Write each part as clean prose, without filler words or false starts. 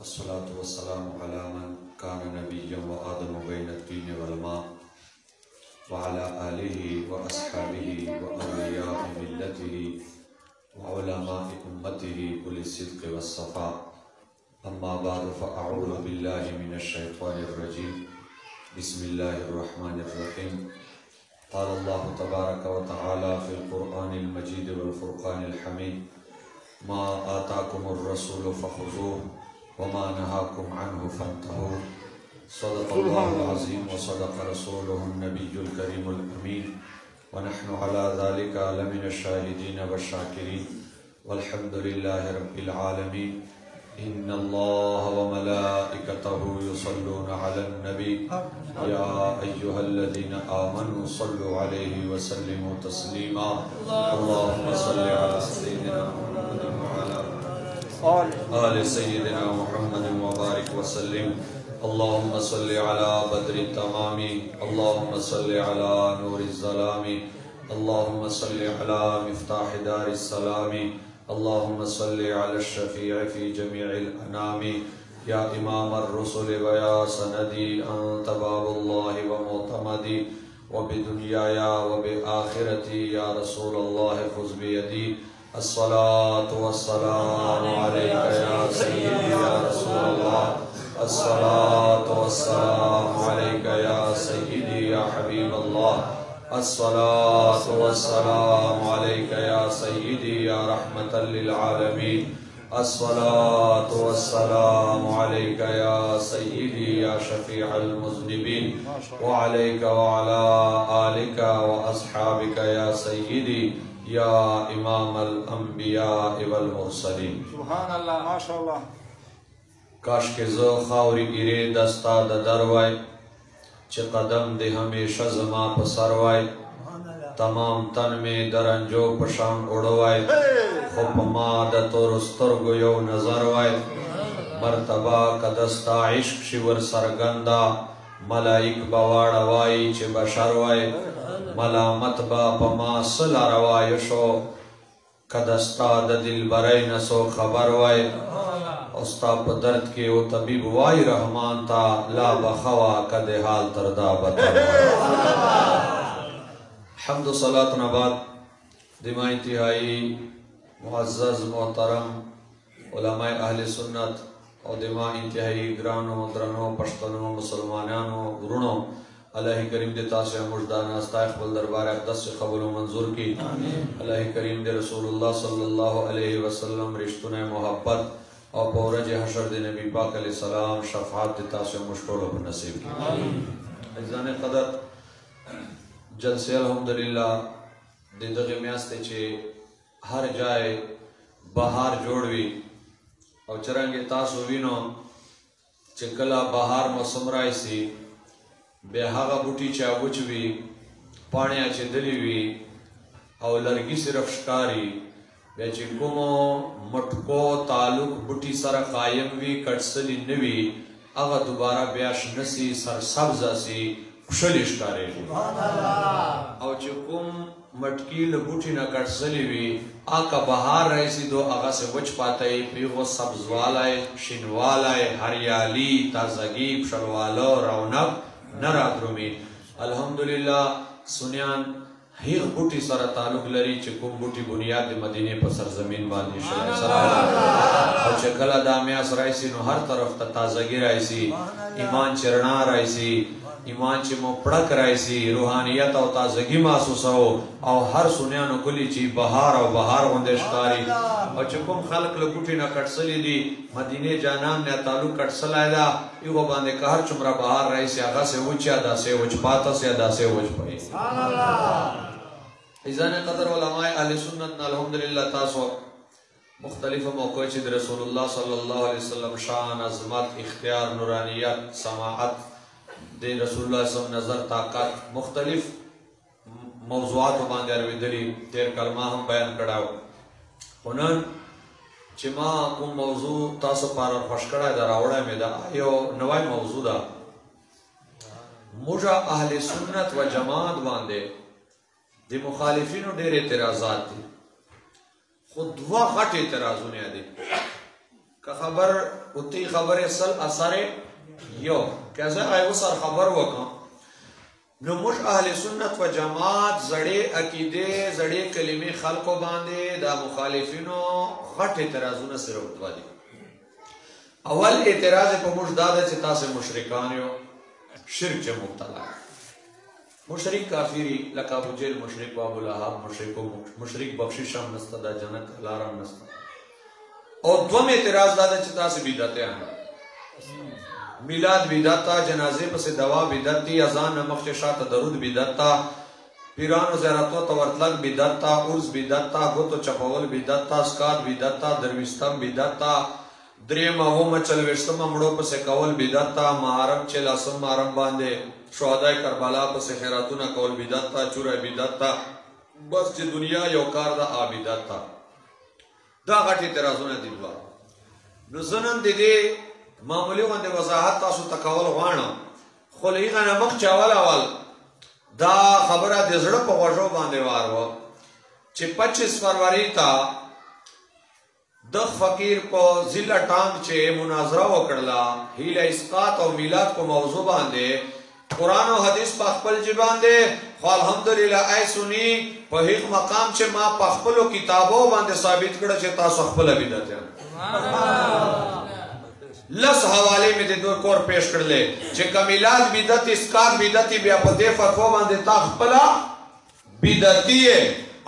अस्सलातु वस्सलामु अला मन कान नबिय्यन व आदम बैन तीन वल मा व अला आलिहि व अस्हाबिहि व औलियाइ मिल्लतिहि व उलमाइ उम्मतिहि कुल्लि सिद्क़ व सफ़ा। अम्मा बादु फ़अऊज़ु बिल्लाहि मिनश शैतानिर रजीम। बिस्मिल्लाहिर रहमानिर रहीम। क़ाल अल्लाहु तबारक व तआला फ़िल क़ुरआनिल मजीद वल फ़ुरक़ानिल हमीद। मा आताकुमुर रसूलु फ़ख़ुज़ूहु वमा नहाकुम अन्हु फंतहू। सदक़ल्लाहुल अज़ीम व सदक़ रसूलुहुन नबियुल करीमुल अमीन व नहनु अला ज़ालिका लमिनश शाहिदीन व शाकिरीन वल्हम्दुलिल्लाहि रब्बिल आलमीन। इन्नल्लाह व मलाइकतहु युसल्लूना अलन नबी या अय्युहल्लज़ीना आमनू सल्लु अलैहि व सल्लिमू तस्लीमा। अल्लाहुम्मा सल्लि अला सय्यिदिना मुहम्मदिन व अला आले सय्यिदिना मुहम्मदिन व बारिक व सल्लिम। अल्लाहुम्मा सल्लि अला बद्रि तमामी। अल्लाहुम्मा सल्लि अला नूरिज़ ज़लामी। अल्लाहुम्मा सल्लि अला मिफ्ताहि दारिस सलामी। अल्लाहुम्मा सल्लि अला शफ़ीअ फ़ी जमीइल अनामी। या इमामर रुसुल व या सनदी अंत बाबुल्लाहि व मुअतमदी व बिदुनियाया व बिआखिरती या रसूलल्लाह ख़ुज़ बियदी। अस्सलातु वस्सलामु अलैका या सय्यदी या रसूलल्लाह। अस्सलातु वस्सलामु अलैका या सय्यदी या हबीबल्लाह। अस्सलातु वस्सलामु अलैका या सय्यदी या रहमतल लिल आलमीन। अस्सलातु वस्सलामु अलैका या सय्यदी या शफ़ीअल मुज़निबीन व अलैका व अला आलिका व अस्हाबिका या सय्यदी या इमामल अंबिया वल मुरसलीन। सुभान अल्लाह, माशाअल्लाह। काश के ज़ो खावरी इरे दस्ता द दरवाय च कदम दे हमेशा ज़मा पसरवाय। तमाम तन में दरंजो पशान उड़वाय। खुप माद तोरुस्तर गोयो नजरवाय। मर्तबा कदस्ता इश्क शिवर सरगंदा मलाइक बवाड़वाई च बशरवाय। मलामत बा पमा सला रवायशो कदस्ता द दिल बरई नसो खबरवाय। उस्ता दर्द के वो तबीब वाई रहमान ता ला बखवा कदे हाल तरदा बतरवाय। हम्दो सलात नबाद दिमा इंतहाई मुअज़्ज़ज़ मोहतरम उलमाए अहले सुन्नत और दिमा इंतहाई ग्रानो द्रनो पश्तनो मुसलमानानो गुरुनो अल्लाह करीम दे तासे मुजदाना अस्ताग़फिर दरबार अक़दस से कबूल मंजूर की। अल्लाह करीम दे रसूलुल्लाह सल्लल्लाहु अलैहि वसल्लम रिश्तुने मोहब्बत और पौरज हशर दे नबी पाक अलैहिस्सलाम शफ़ाअत दे तासे मुश्किल पर नसीब की। अज़ाने क़दर जलसे अल्हम्दुलिल्लाह दे दगे म्यास्ते चे हर जाए बहार जोड़वी और चरंगे तासो विनो चे कला बहार मौसम राइसी बेहागा बूटी चा बुचवी पाणिया चे दलीवी और लरगी सिर्फ शिकारी बेचे कुमो मटको तालुक बुटी सर कायम वी कटसली नवी अगा दोबारा ब्याश नसी सर सब्जा सी खुशलिश करे और चुकुम मटकी लबूटी न कटसली वी आका बहार रही दो आगा से वच पाते पीगो सब्ज वालाए शिन वालाए हरियाली ताजगी शलवालो रौनक नराद्रुमी। अल्हम्दुलिल्लाह सुनियान हिग बूटी सर तालुक लरी चुकुम बूटी बुनियाद मदीने पर सरजमीन बांधी और चकला दामियास राइसी नो हर तरफ ताजगी राइसी ईमान चरणा राइसी ईमान चे मोपड़क राइसी रूहानियत और ताजगी महसूस हो और हर सुनिया नो कुली ची बहार और बहार वंदेशकारी और चुकुम खलक लकुटी न कटसली दी मदीने जानान ने तालुक कटसलायदा युगो बांधे कहर चुमरा बहार राइसी आगा से उच्चा दा से उच पाता से दा से उच पई। इज़ाने क़दर उलमाए अहले सुन्नत अल्हम्दुलिल्लाह तासो मुख्तलिफ मौक़े चे रसूलुल्लाह सल्लल्लाहु अलैहि वसल्लम शान अज़मत इख्तियार नूरानियत समाअत दे रसूलुल्लाह सम नजर ताकत मुख्तलिफ मौज़ूआत बांधे अरविदली तेर कलमा हम बयान कराओ उनन चिमा कुम मौजू तासो पार फशकड़ा दरावड़ा में दा यो नवाई मौजूदा मुजा अहले सुन्नत व जमात बांधे दे मुखालिफिनो डेर एतराज़ात दी खुद दुआ खट एतराज़ों ने दे که خبر اتی خبر اصل اثر یو کیسے آئے وہ سر خبر وکا نو مش اہل سنت و جماعت زڑے عقیدے زڑے کلمے خلقو باندے دا مخالفینو غٹ اعتراضونه سره وتوا دي اول اعتراض په مش داده چې تاسو مشرکان یو شرک چې مبتلا مشرک کافری لکه ابو جهل مشرک و ابو لهب مشرک بخشش هم نسته دا جنت لارم نسته او دوم اعتراض داده چې تاسو بدعت میلاد بدعت جنازه پس دوا بدعت اذان مخ شاته درود بدعت پیرانو زیارتو ته ورتلل بدعت عرس بدعت غوتو چپول بدعت اسکات بدعت درویستم بدعت دریم او مچل وشتم مړو پس کول بدعت محرم چې لاسم محرم باندې شهداء کربلا پس خیراتونه کول بدعت چوره بدعت بس چې دنیا یو کار دا بدعت دا غټي اعتراضونه دي نو زنن دي معمولی باندې وضاحت تاسو تکول غواړم خو لږه نه مخ چاول اول دا خبره د زړه په غوږو باندې وارو چې 25 فروری تا د فقیر په ضلع ټانګ چې مناظره وکړه هیله اسقاط او میلاد په موضوع باندې قرآن او حدیث په خپل ځبان دي خو الحمدلله ای سنی په هیڅ مقام چې ما په خپل کتابو باندې ثابت کړ چې تاسو خپل بدعت لس حواله میں دے دو کور پیش کر لے چې کمیلاد بدعت اسقاط بدعت بیا په دې فتوا باندې تا خپل بدعتي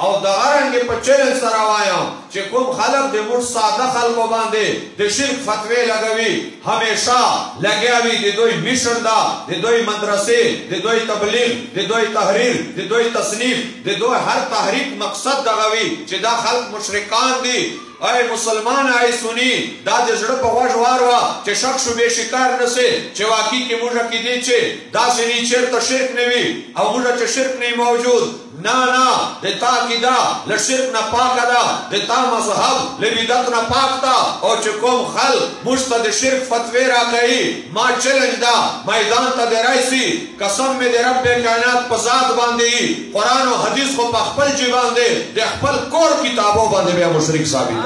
او د هرنګ په چیلنج سره وایم چې کوم خلق د موږ ساده خلکو باندې د شرک فتوی لګوي همیشه لګیاوي د دوی میشن دا د دوی مدرسې د دوی تبلیغ د دوی تحریر د دوی تصنیف د دوی هر تحریک مقصد دغوي چې دا خلق مشرکان دي اے مسلمان اے سنی دا د زړه په غوږ واروا چې شک شوبې شکار نسي چې واقعي کې موږ کې دي چې دا سني چیرته شرک نه وي او موږ چې شرک نه موجود نه د تا عقیده له شرک نه پاکه ده د تا مذهب له بدعت نه پاک ده او چې کوم خلک موږ ته د شرک فتوی راکوي ما چیلنج ده میدان ته د راشي قسم مې د رب کائنات په ذات باندې قرآن او حدیث خو په خپل ځای باندې د خپل کور کتابو باندې بیا مشرک ثابت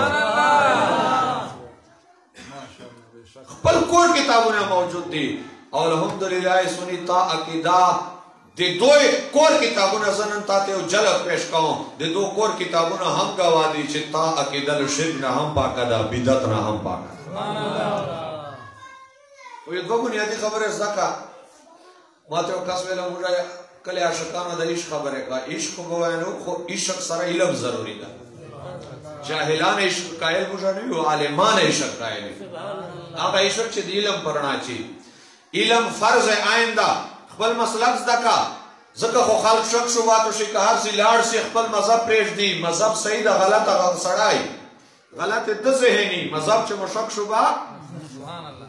خپل کور کتابونه موجود دي او الحمدلله سنی تا عقیده د دوی کور کتابونه زنن تا ته جلب پیش کوم د دو کور کتابونه هم گواه دي چې تا عقیده له شرک نه هم پاکه ده بدعت نه هم پاکه سبحان الله او یو بنیادی خبره زکه ماته کس ویل موږ کله عاشقانو د عشق خبره کا عشق غوانو خو عشق سره علم ضروری ده جاهلان عشق قائل موږ نه یو عالمان عشق قائل هغه عشق چې د علم پرنا چی علم فرض عین ده خپل مسلک زدکا زکه خو خلق شک شوباتو شي که هر څه لاړ شي خپل مذهب پرېږدي مذهب صحیح ده غلط هغه سړای غلط د ذهني مذهب چې مشک شوبا سبحان الله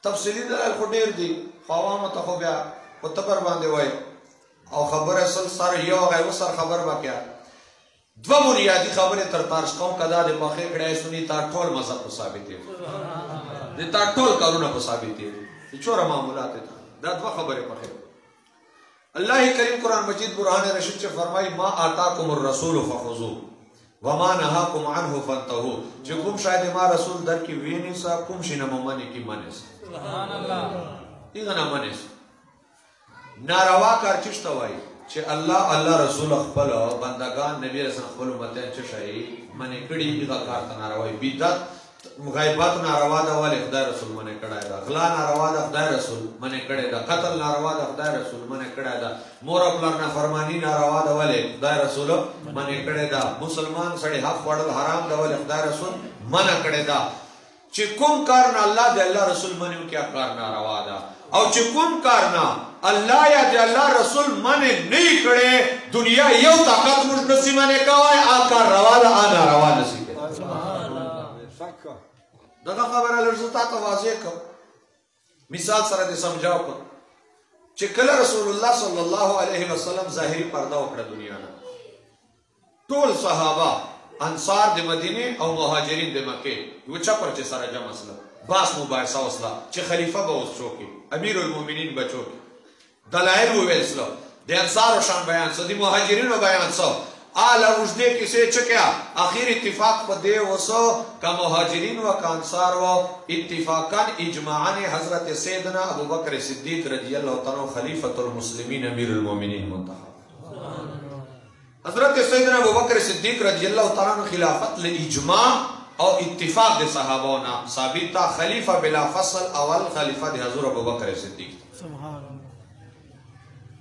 تفصیلی دلایل خو ډیر دي عوامو ته خو بیا په تبر باندې وای او خبره اصل سره یو هغه سر خبر وکیا دو بنیادی خبره تر تارش قوم کدا د مخه کړای سنی تا ټول مذهب په ثابت دي د تا ټول کارونه په ثابت دي چوره معاملات دا دو خبره په الله کریم قرآن مجید برهان رشید چې فرمای ما آتاکم الرسول فخذوه وما نهاکم عنه فانتهوا چې کوم شاید ما رسول در کې ویني صاحب کوم شینه ممنه کې منس سبحان الله دغه نه منس ناروا کار چشته وای چې الله رسول خپل بندگان نبی رسول خپل امت چې شي منه کړي دغه کار ته ناروا بدعت غیبت ناروا ده ولې خدای رسول منه کړای دا غلا ناروا ده خدای رسول منه کړای دا قتل ناروا ده خدای رسول منه کړای دا مور خپل نافرمانی ناروا ده ولې خدای رسول منه کړای دا مسلمان سړی حق وړل حرام ده ولې خدای رسول منه کړای دا چې کوم کار نه الله د الله رسول منه کیا کار ناروا ده او چې کوم کار نه الله یا د الله رسول منه نه کړي دنیا یو طاقت موږ نصیب نه کوي آ کار روا ده انا روا نصیب دغه خبره لږه تاسو واضح کوم مثال سره دې سمجھاو کو چې کله رسول الله صلی الله علیه وسلم ظاهری پرده وکړه دنیا نه ټول صحابه انصار د مدینه او مهاجرین د مکه یو چا پر چې سره جمع سره باس مباحثه وسله چې خلیفہ به اوس چوکي امیر المؤمنین بچو دلایل ویل سره د انصار شان بیان سره د مهاجرینو بیان سره آل اوجده کسی چکیا آخر اتفاق پا دے وسو کا مہاجرین و کا انصار و اتفاقا اجماعاً حضرت سیدنا ابو بکر صدیق رضی اللہ تعالیٰ خلیفۃ المسلمین امیر المومنین منتخب حضرت سیدنا ابو بکر صدیق رضی اللہ تعالیٰ خلافت لإجماع او اتفاق دے صحابونا ثابتا خلیفہ بلا فصل اول خلیفہ دے حضور ابو بکر صدیق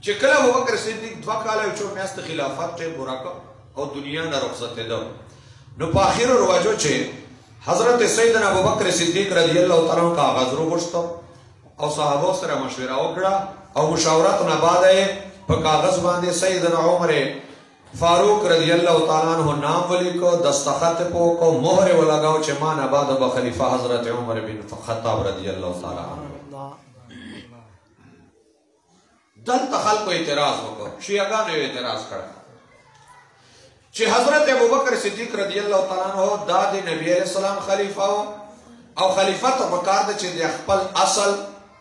چکل ابو بکر صدیق دوا کالا چو میاست خلافت چے براکا او دنیا نا رخصت دو نو پا آخر رواجو چے حضرت سیدنا ابو بکر صدیق رضی اللہ تعالیٰ کا آغاز رو گشتو او صحابو سر مشورہ اکڑا او مشاورت نباد ہے پا کاغذ باندے سیدنا عمر فاروق رضی اللہ تعالیٰ عنہ نام ولی کو دستخط پو کو مہر و لگاو چے مانا بعد بخلیفہ حضرت عمر بن خطاب رضی اللہ تعالیٰ عنہ دل تخل کو اعتراض ہوگا شیعگانو اعتراض کرا چے حضرت ابو بکر صدیق رضی اللہ تعالیٰ عنہ داد نبی علیہ السلام خلیفہ ہو او خلیفہ تو بکار دے چے دے اخپل اصل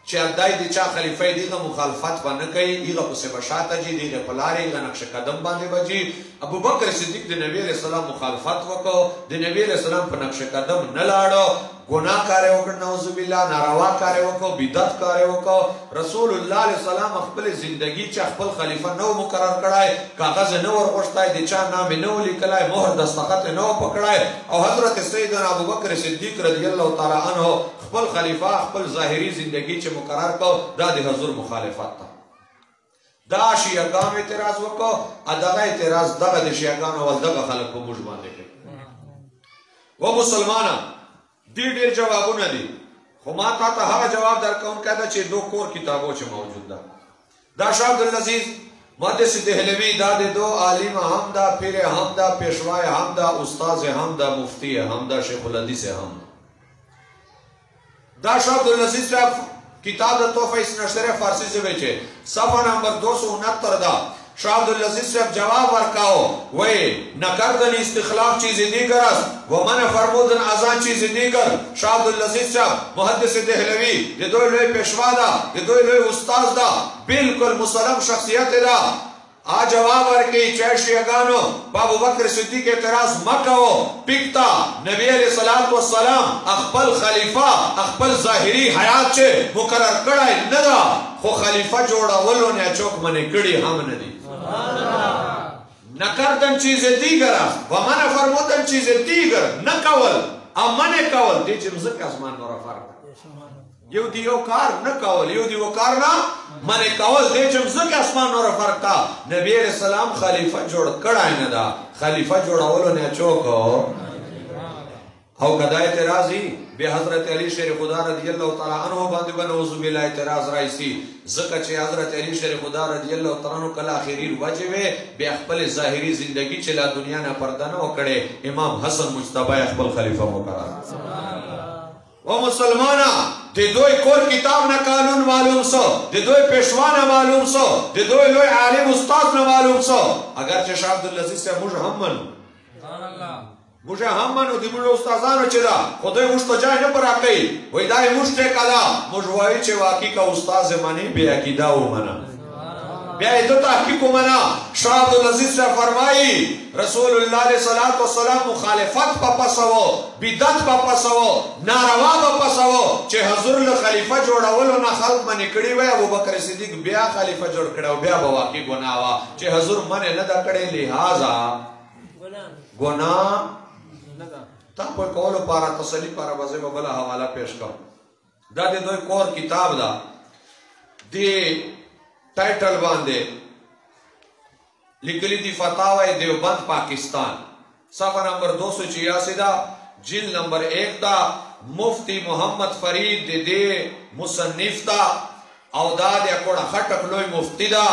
چه ادای دی چا خلیفه دیگه مخالفت با نکئی ایغا پس بشاتا جی دیگه پلاری ایغا نقش قدم بانده بجی ابو بکر صدیق دی نبی علیہ السلام مخالفت وکو دی نبی علیہ السلام پر نقش قدم نلارو گناہ کارے وکر نعوذ باللہ ناروا کارے وکو بدعت کارے وکو رسول اللہ علیہ السلام اخبر زندگی چا اخبر خلیفہ نو مقرر کرائی کاغذ نو ورغشتائی دی چا نام نو لکلائی مہر دستخط نو پکڑائی او حضرت سیدنا ابو بکر صدیق رضی اللہ تعالی عنہ اخبر خلیفہ اخبر ظاہری زندگی چا مقرر کو دا دی حضور مخالفت تا دا شیعگان اعتراض وکو ادغا اعتراض دغا دی شیعگان والدغا خلق کو مجبان دیکھے وہ مسلمانا دی دیر جوابو ندی خما تا تا ہر جواب در کون کہتا چھے دو کور کتابوں چھے موجود دا دا شاہ عبدالعزیز محدث دہلوی دا دے دو عالم حمدہ پیر حمدہ پیشوائے حمدہ استاذ حمدہ مفتی حمدہ شیخ الحدیث حمدہ دا شاہ عبدالعزیز صاحب کتاب دا توفہ اس نشتر فارسی سے بیچے صفحہ نمبر 269 دا شاہ عبدالعزیز صاحب جواب ورکاو وے نکردن استخلاف چیزی دیگر است ومن فرمودن ازان چیزی دیگر شاہ عبدالعزیز صاحب محدث دہلوی دی دوی لوی پیشوا دا دی دوی لوی استاذ دا بالکل مسلم شخصیت دا آ جواب ورکی چاہ شیعگانو ابو بکر صدیق اعتراض مکو پکتا نبی علیہ السلام اخبل خلیفہ اخبل ظاہری حیات چے مقرر کڑائی ندا خو خلیفہ جوڑا ولو نے چوک منے کڑی ہم ندی نکردن چیز دیگر ومن فرمودن چیز دیگر نکول امن کول دی چمزک اسمان نورا فرق یو دیو کار نکول یو دیو کار نا من کول دی چمزک اسمان نورا فرق تا نبی علیہ السلام خلیفہ جوڑ کڑائی ندا خلیفہ جوڑا ولو نے چوکو او کدا اعتراضی بے حضرت علی شیر خدا رضی اللہ تعالیٰ عنہ باندے بنوزو بلا اعتراض رائیسی زکا چھے حضرت علی شیر خدا رضی اللہ تعالیٰ عنہ کلا آخری وجوے بے اخبر ظاہری زندگی چلا دنیا نا پردنہ وکڑے امام حسن مجتبہ اخبر خلیفہ مقرر وہ مسلمانہ دی دوئی کور کتاب نا قانون معلوم سو دی دوئی پیشوانا معلوم سو دی دوئی لوئی عالم استاد نا معلوم سو اگرچہ شاہ عبدالعزیز سے مجھ ہم منو مجھے ہم منو دی مجھے استازانو چی دا خودوی مجھ تو جائے نپر آقی وی دائی مجھ تے کدا مجھ وائی چی واقعی کا استاز منی بے عقیدہ ہو منا بے عیدو تحقیق ہو منا شاہ عبدالعزیز سے فرمائی رسول اللہ علیہ السلام مخالفت پا پسو بیدت پا پسو ناروا پا پسو چی حضور لخلیفہ جوڑا ولو نا خلق منی کڑی وی ابو بکر صدیق بیا خلیفہ جوڑ کڑا بیا بواقعی گناوا چی حضور منی ندا کڑی لحاظا گناہ تا پر کولو پارا تسلی پارا بزے بلا حوالہ پیش کر دا دے دوئی کور کتاب دا دی ٹائٹل باندے لکلی دی فتاوی دیوبند پاکستان صفحہ نمبر 286 دا جلد نمبر 1 دا مفتی محمد فرید دے مصنف دا او دا دے کوڑا خٹک لوی مفتی دا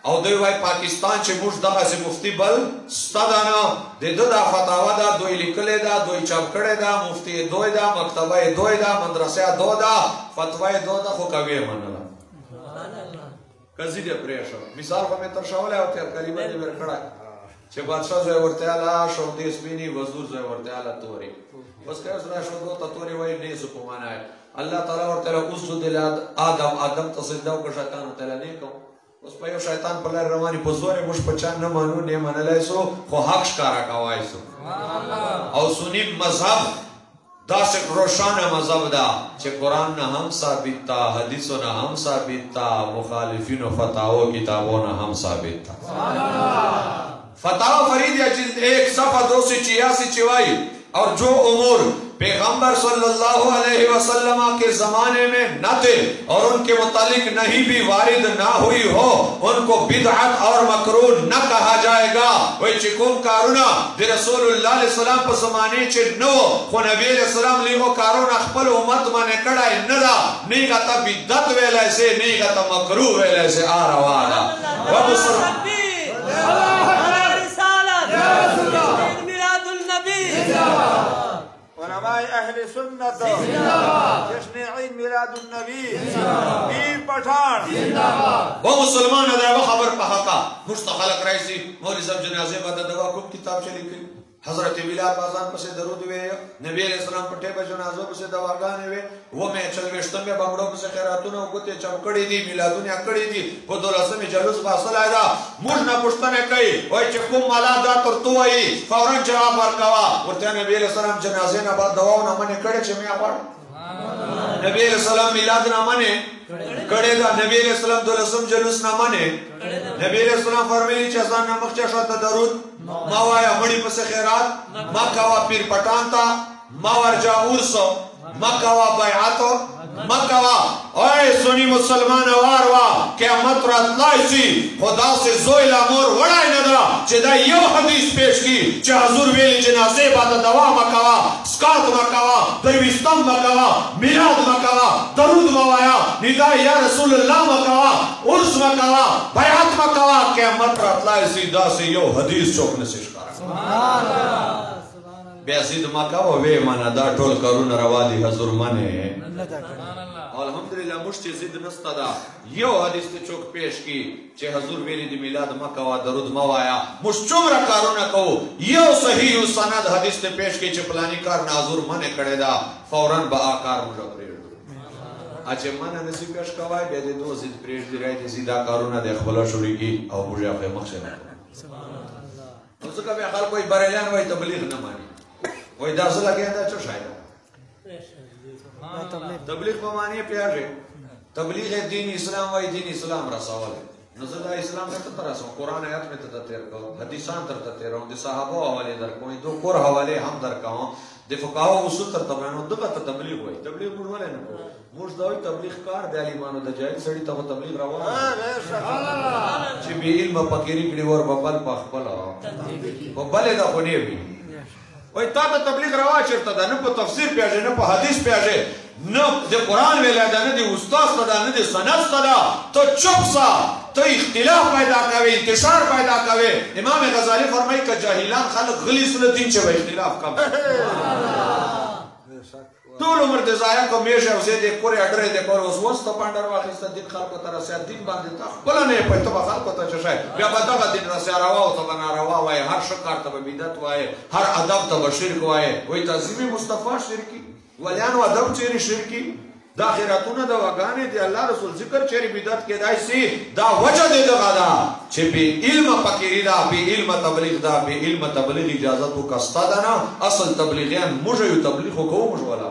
او دوی وای پاکستان چه موش دغه سی مفتی بل ستدانا دی دو دا فتاوا دا دوی لکلی دا دوی چاپ کڑی دا مفتی دوی دا مکتبه دوی دا مدرسه دو دا فتوای دو دا خو کوی منلا کزی دی پریشو مثال خو میں ترشاوله او تیر کلمه دی ورکڑا چه بادشاہ زوی ورتیالا شوندی سپینی وزدور زوی ورتیالا توری بس که اسنا شوندو تا توری وای نیسو پمانا ہے اللہ تعالیٰ ورتیالا اس جو دل آدم تصدیو کشکانو تیلا نیکو اوس په یو شیطان په لار رواني په زور یې موږ په چا نه منو نه منلی سو خو حق ښکاره کوای سو او سني مذهب داسې روښانه مذهب ده چې قرآن نه هم ثابت ده حدیثو نه هم ثابت ده مخالفینو فتاوو کتابو نه هم ثابت ده فتاوا فریدیہ جلد 1 صفحہ 286 چوائی اور جو امور پیغمبر صلی اللہ علیہ وسلم کے زمانے میں نہ تھے اور ان کے متعلق نہیں بھی وارد نہ ہوئی ہو ان کو بدعت اور مکروہ نہ کہا جائے گا وہی چکم کارونا دی رسول اللہ علیہ السلام پر زمانے چے نو خو نبی علیہ السلام لیگو کارونا اخبر امت مانے کڑای ندا نہیں گا تا بدعت ویلے سے نہیں گا تا مکروہ ویلے سے آروانا علماء اہل سنت جشن عید میلاد النبی پیر پٹھان وہ مسلمان ادھر وہ خبر پہاکا مستخلق رئیسی مولی صاحب جنازے بعد دوا کب کتاب چلی کری حضرت بلال بازان پسے درود ہوئے نبی علیہ السلام پٹھے پہ جنازوں پسے دواگانے ہوئے وہ میں چلوشتم میں بانگڑوں پسے خیراتوں نے اگتے چمکڑی دی میلادوں نے اکڑی دی وہ دولسے میں جلوس باصل آئے دا مجھ نہ پشتہ نے کئی وہی چکم مالا دا ترتو آئی فوراں جواب ورکوا ورتے نبی علیہ السلام جنازے نہ بعد دواؤں نہ منے کڑے چھے میں آوار نبی علیہ السلام میلاد نہ منے کڑے دا نبی علیہ السلام دولسم جلوس نہ منے نبی علیہ السلام فرمیلی چیزان نہ مخچہ شاہد درود ما وایا مڑی پس خیرات ما کوا پیر پٹان تا ما ورجا عرصو ما کوا بیعاتو ما کوا اوے سنی مسلمان واروا قیامت رات لائسی خدا سے زویل امور وڑائی ندرا چہ دا یو حدیث پیش کی چہ حضور ویلی جنازے بعد دوا ما کوا سکات ما کوا درویستم ما کوا میلاد ما کوا درود ما وایا ندا یا رسول اللہ ما کوا عرص ما کوا بیعات ما کوا قیامت رات لائسی دا سے یو حدیث چوک نسیش کرا بیازید مکہ و وی مانا دا ٹول کرون روا دی حضور مانے الحمدللہ مشتی زید نستا دا یو حدیث تے چوک پیش کی چے حضور ویلی دی میلاد مکہ و درود موایا مشت چمرا کارونا کہو یو صحیح و سند حدیث تے پیش کی چے پلانی کار نازور مانے کڑے دا فوراں با آکار مجھا پریڑ دو اچھے مانا نسی پیش کوائی بیدے دو زید پریڑ دی رہی دی زیدہ کارونا دے اخبلا شوری کی او مجھا اخبر مخشن نسکا بے خال کوئی بریلیان وی تبلیغ نہ مانی وہی دازل لگے اندر چو شاید تبلیغ پا مانی پیار رہے تبلیغ دین اسلام وی دین اسلام رسول ہے نزل اسلام میں تترسوں قرآن آیت میں تتر کرو حدیثان تر تتر ہوں دی صحابہ حوالے در کوئی دو کور حوالے ہم در کہوں دی فقاہو اصول تر تبرانو دقا تبلیغ ہوئی تبلیغ مجھولے نکو مجھ داوی تبلیغ کار دی علیمانو دا جائل سڑی تا تبلیغ روان چی بی علم پاکیری کڑی ور ببل پاک پلا ببلے دا خونی بھی وہی تا تبلیغ روا چرتا دا نہ پا تفسیر پیاجے نہ پا حدیث پیاجے نہ دے قرآن ویلے دا نہ دے استاذ دا نہ دے سند دا تو چپ سا تو اختلاف پیدا کوئے انتشار پیدا کوئے امام غزالی فرمائی کہ جاہلان خلق غلیظ لدین چھے وہ اختلاف کم طول عمر دے زائن کو میشہ اسے دے کورے اڈرے دے کورے اس وسط پانڈر واقعی دین خلق ترہ سے دین باندے تا بلا نہیں پہ تبا خلق تا چشائے بیا بدا کا دین رسے رواو تبا ناروا وائے ہر شکار تبا بیدت وائے ہر عدب تبا شرک وائے وہی تعظیم مصطفیٰ شرکی ولیان و عدب چیری شرکی دا خیراتون دا وگانے دے اللہ رسول ذکر چیری بیدت کے دائی سی دا وجہ دے دا دا چھے بی علم پکیری دا بی علم تبلیغ دا بی علم تبلیغ اجازت کو کستا دا نا اصل تبلیغیان مجھے تبلیغ کو مجھولا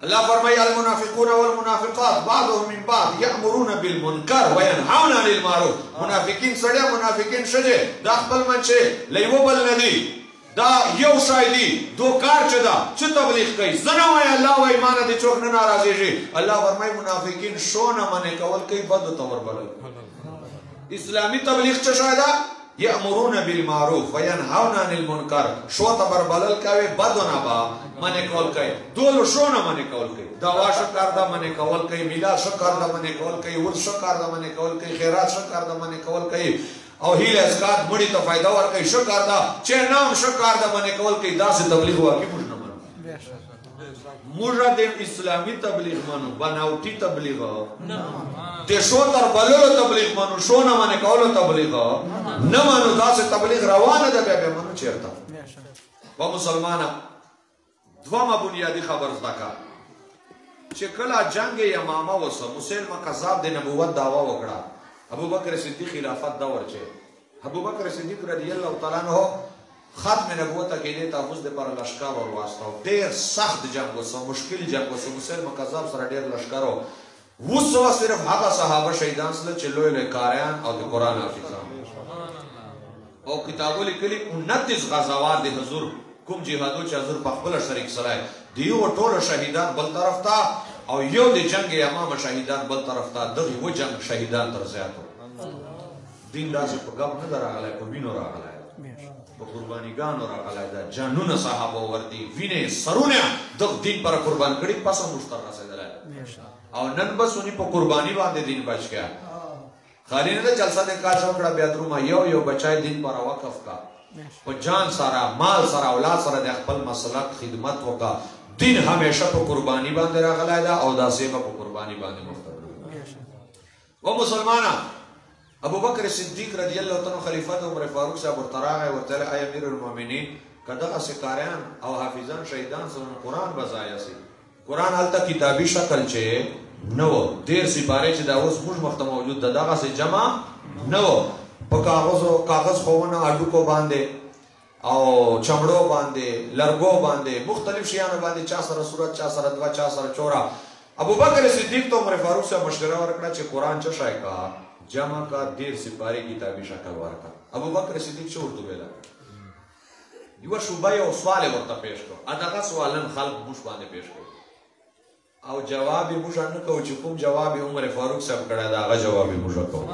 اللہ فرمائی المنافقون والمنافقات بعضهم من بعض یأمرون بالمنکر وینحون عن المعروف منافقین سڑے منافقین شجے دا اخبر من چھے لیو بل ندی دا یو شایدی دو کار چه دا چه تبلیغ کئی زنوائی اللہ و ایمان دی چوک ننارازی جی اللہ فرمائی منافقین شونا منے کول کئی بدو تور بلل اسلامی تبلیغ چه شایدہ یأمرون بالمعروف وینحون عن المنکر شو تبر بلل کئی بدو نبا منے کول کئی دولو شونا منے کول کئی دوا شکار دا منے کول کئی میلاد شکار دا منے کول کئی ورد شکار دا منے کول کئی خیرات شکار دا منے کول کئی او ہیل اسکات مڑی تا فائدہ ور کئی شکار دا چه نام شکار دا منے کول کئی دا سے تبلیغ ہوا کی مجھ نہ منو مجھا دے اسلامی تبلیغ منو بناوٹی تبلیغ دے شو تر بلولو تبلیغ منو شو نہ منے کولو تبلیغ نہ منو دا سے تبلیغ روان دا بے بے منو چیرتا و مسلمانا دواما بنیادی خبر زدکا چې کله جنگ یمامه وسه مسلمه کذاب د نبوت دعوا وکړه ابوبکر صدیق خلافت دور چې ابوبکر صدیق رضی الله تعالی عنہ ختم نبوت کې د تاسو د پر لشکر ور واسطه ډیر سخت جنگ وسه مشکل جنگ وسه مسلمه کذاب سره ډیر لشکر وسو صرف هغه صحابه شهیدان سره چې لوی لوی کاریان او د قران حافظان او کتابو لیکلي 29 غزوات د حضور کوم جهادو چې حضور په خپل شریک سره دیو ټول شهیدان بل طرف ته او یو د جنگ امام شهیدان بل طرف ته دغه و جنگ شهیدان تر زیاتو دین داسې په غو نه راغلی په وینو راغلی په قربانیګانو راغلی دا جانونه صحابه ورتي وینې سرونه د دین پر قربان کړي پس مشتر رسیدلی او نن بس ونی په قربانی باندې دین بچ گیا خالی نه جلسه د کار شو کړه بیا درو ما یو بچای دین پر وقف کا په جان سره مال سره اولاد سره د خپل مسلک خدمت وکا دین همیشه په قربانی باندې راغلی دا او دا سیمه په قربانی باندې مختلف و مسلمانان ابوبکر صدیق رضی الله تعالی خلیفہ عمر فاروق صاحب ورتراغه ورته ای امیر المؤمنین کداغه سکاریان او حافظان شهیدان سره قران بزایا سي قران حالت کتابی شکل چې نو ډیر سپاره چې دا اوس موږ مخته موجود دغه سه جمع نو په کاغذ خوونه اډو کو باندې او چمړو باندې لرګو باندې مختلف شیانو باندې چا سره صورت چا سره دوا چا سره چورا ابوبکر صدیق تو عمر فاروق صاحب مشوره ورکړه چې قران چا شای کا جمع کا ډیر سپاره کتابی شکل ورکړه ابوبکر صدیق څه ورته ویل یو شوبای او سوال ورته پیش کړ اداغه سوالن خلق مش باندې پیش کړ او جواب موږ نه کوو چې کوم جواب عمر فاروق صاحب کړه دا هغه جواب موږ کوو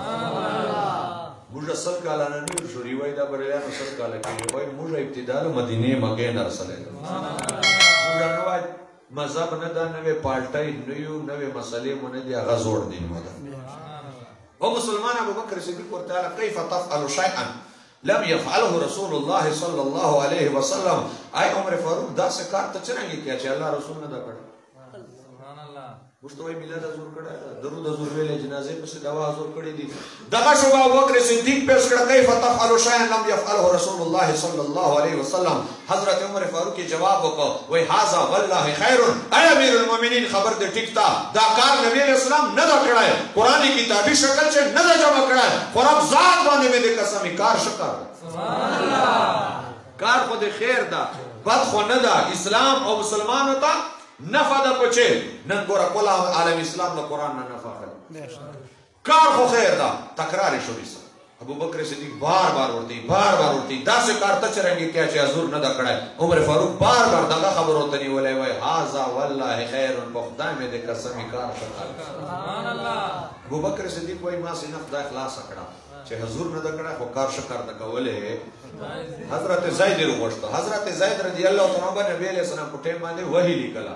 موږ اصل کاله نه نیو شو ریوای دا بریان اصل کاله کې وای موږ ابتدا مدینه مکه نه رسله موږ نو وای مذهب نه دا نوې پالټای نیو نوې مسلې مونږ دی هغه زوړ دین مو او مسلمان ابوبکر صدیق ورته کیف تفعل شيئا لم يفعله رسول الله صلى الله عليه وسلم اي عمر فاروق دا څه کار ته څنګه کیږي چې الله رسول نه دا کړ مستوي میلاد حضور کړه درود حضور ویلې جنازې په دوا حضور کړې دي دغه شو ابوبکر صدیق پیش کړه کیف تفعل شيئا لم يفعله رسول الله صلى الله عليه وسلم حضرت عمر فاروق جواب وکړ وای هاذا والله خير اي امير المؤمنين خبر دې ټیک تا دا کار نبی اسلام نه دا کړای قرآنی کتابی شکل چې نه دا جمع کړای قرآن ذات باندې مې د قسم کار شکر سبحان الله کار خو دې خیر دا بد خو نه دا اسلام او مسلمانو ته نفع دا پچه نن گورا کل عالم اسلام دا قرآن نا نفع خلی کار خو خیر دا تکرار شوی سا ابو بکر صدیق بار بار ورتی دا سے کار تا چرنگی کیا چه حضور ندا کڑای عمر فاروق بار بار دا خبر ہوتا نہیں ولی وی حازا واللہ خیرن بخدای میں دے قسمی کار شکر ابو بکر صدیق وی ما سی نفع دا اخلاص اکڑا چه حضور ندا کڑای خو کار شکر دا ولی حضرت زید رو غشتا حضرت زید رضی اللہ عنہ نبی علیہ السلام کو ٹیم باندے وحی لکلا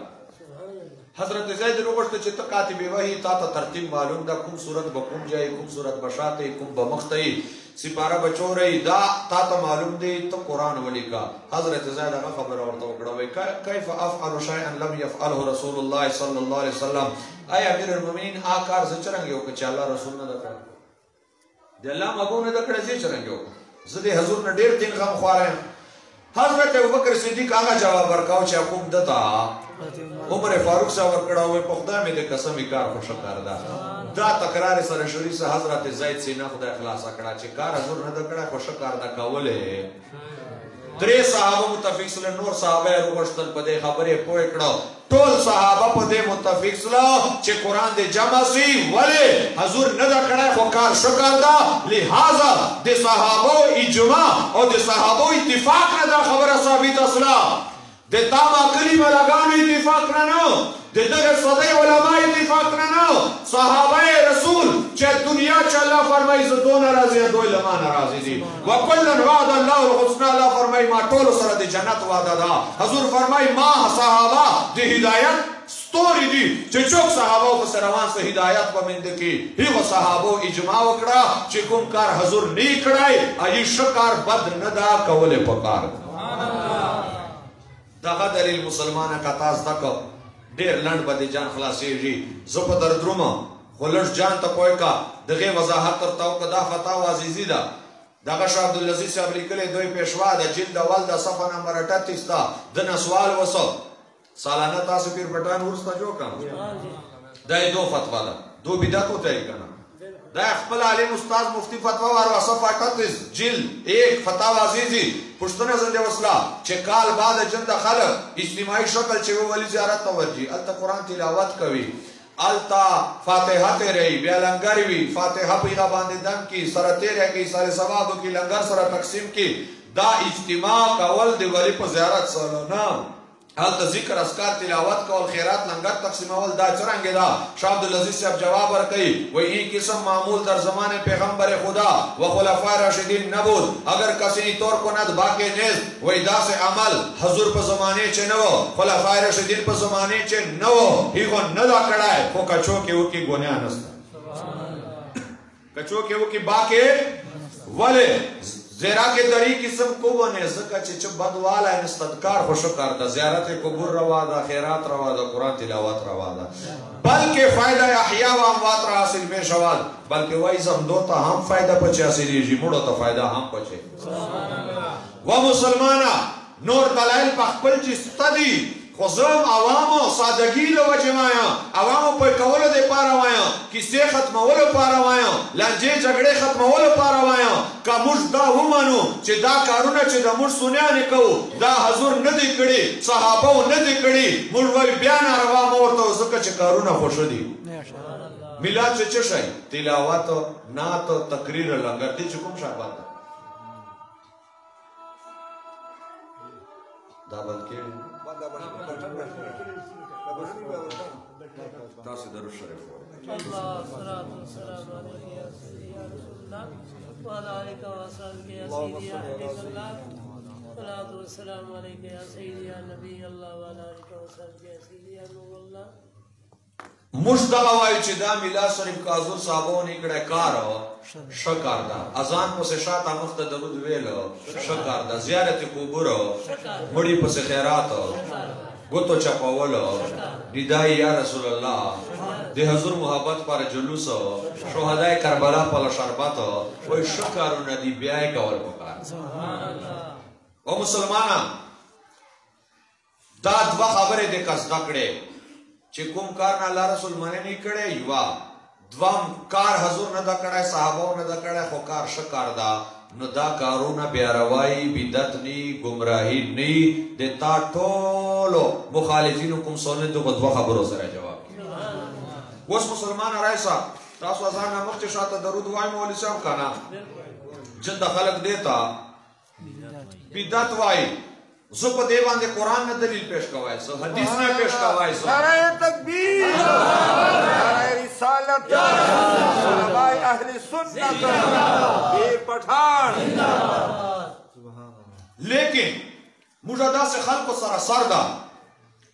حضرت زید رو غشتا چه تا کاتب وحی تا تا ترتیب معلوم دا کم صورت بکم جائی کم صورت بشاتے کم بمختئی سپارہ بچو رئی دا تا تا معلوم دی تا قرآن ولی کا حضرت زید اگا خبر آورتا وکڑا وی کیف افعل شیئا لم یفعله رسول اللہ صلی اللہ علیہ وسلم اے امیر المومنین آکار سے چرنگی ہوکا چا اللہ رسول نہ دکڑا دی اللہ مگو نہ دکڑا زی چرنگی ہوکا زدی حضور نے دیر دن غم خوارے حضرت ابوبکر صدیق آگا جواب ورکاو چا کوم دتا عمر فاروق صاحب ورکڑا ہوئے پخدا میں دے قسم کار خوش کار دا تکرار سر شوری سے حضرت زید سے نہ خدا اخلاص کڑا چ کار حضور نہ دکڑا خوش کار دا کولے درې صحابه متفق سره نور صحابه وروشتل په دې خبره پوه کړه ټول صحابه په دې متفق سره چې قران دې جمع سي ولی حضور نه دا کړه خو کار شکر دا لہذا د صحابه اجماع او د صحابه اتفاق نه دا خبره ثابت اصله د تاما کلمه لګانو اتفاق نه د دغه صدای علماء اتفاق نه صحابه رسول چې دنیا چې الله فرمایي زه ناراضي دوی لما ناراضي دي وکلن وعد الله الحسنى الله فرمایي ما ټول سره د جنت وعده ده حضور فرمایي ما صحابه د هدایت ستوري دي چې څوک صحابه په روان سره هدایت پمند کی هغه صحابه اجماع وکړه چې کوم کار حضور نه کړای اي شکر بد نه دا کوله پکار سبحان الله دغه دلیل مسلمانه کا تاس تک ډیر لند باندې جان خلاصيږي زه په دردروم خلش جان ته کوی کا دغه وضاحت ترتاو کدا فتاوا عزیزی دا دغه شاه عبد العزيز صاحب لیکلې دوی پېښوا د جلد اول د صفحه نمبر 38 دا د سوال وسو سالانه تاسو پیر پټان ورسته جوړ کړم دا دو فتوا ده دو بدعت ہوتا ہے کنا دا خپل عالم استاد مفتی فتوا وارو صفحه 38 جلد 1 فتاوا عزیزی پښتنه زنده وسلا چې کال بعد جند خلق اجتماعي شکل چې ولی زیارت توجی الته قران تلاوت کوي التا فاتحه ته رہی بیا لنګر وی فاتحه پیغه باندې دم کی سره تیرې کی سره ثواب کی لنګر سره تقسیم کی دا اجتماع کول دی ولی په زیارت سره نه التا ذکر اسکار تلاوت کول خیرات لنګر تقسیمول دا څنګه دا شاه عبد العزيز صاحب جواب ورکړي وای این قسم معمول در زمان پیغمبر خدا و خلفاء راشدین نبود اگر کسی طور کند باقی نیست وای دا سے عمل حضور په زمانه چ نو خلفاء راشدین په زمانه چ نو هیغه نه دا کړای خو کچو کې وکی ګونیا نسته کچو کې وکی باقی وله زیرا کے دری قسم کو بنے زکا چچ بدوالا ہے نستدکار خوشکار دا زیارت قبور روا دا خیرات روا دا قرآن تلاوت روا دا بلکہ فائدہ احیاء و اموات را حاصل میں شوال بلکہ وہی زمدو تا ہم فائدہ پچے حاصلی جی مڑو تا فائدہ ہم پچے و مسلمانا نور دلائل پخپل چستا دی خوزم عوامو سادگی لو وجمایا عوامو پر کولو دے پارا وایا کسے ختمولو پارا وایا لنجے جگڑے ختمولو پارا وایا کا مش دا همانو چه دا کارونا چه دا مش سنیا نکو دا حضور ندی کڑی صحابو ندی کڑی مروی بیانا روا مورتو زکا چه کارونا خوش دی ملاد چه چشای تلاوات نات تقریر لنگر دی چکم شاکبات دا بلکه تاسو درو شریف الله صلوات و سلام علیه یا سیدی یا رسول الله و علیک و صحبه یا سیدی یا حبیب الله صلوات و سلام علیک یا سیدی یا نبی الله و علیک و صحبه یا سیدی یا نور الله مشتاق وای چې دا میلاد شریف کا حضور صاحبو نه کړه کار شکر دا اذان په شاته مخته درود ویل شکر دا زیارت قبور مړی په خیرات گوتو چپاولو ندائی یا رسول اللہ دی حضور محبت پر جلوس شہدائی کربلا پل شربت وی شکرو ندی بیائی کول پکار و مسلمانا دا دوا خبر دے کس دکڑے چه کم کار نا اللہ رسول منے نہیں کڑے یوا دوام کار حضور ندا کڑے صحاباو ندا کڑے خوکار شکر دا نو دا کارونا بیاروائی بیدت نی گمراہی نی دیتا ٹولو مخالفینو کم سولنے تو خدوہ خبرو سر جواب کی وس مسلمان رائسا تاسو ازان نمخ چشاتا درود وائی مولی صاحب کانا جند خلق دیتا بیدت وائی زب دیوان دے قرآن نے دلیل پیش کوائی سو حدیث نے پیش کوائی سو نعرہ تکبیر نعرہ رسالت علماء اہل سنت یہ پٹھان لیکن مجھدا سے خلق سر سردا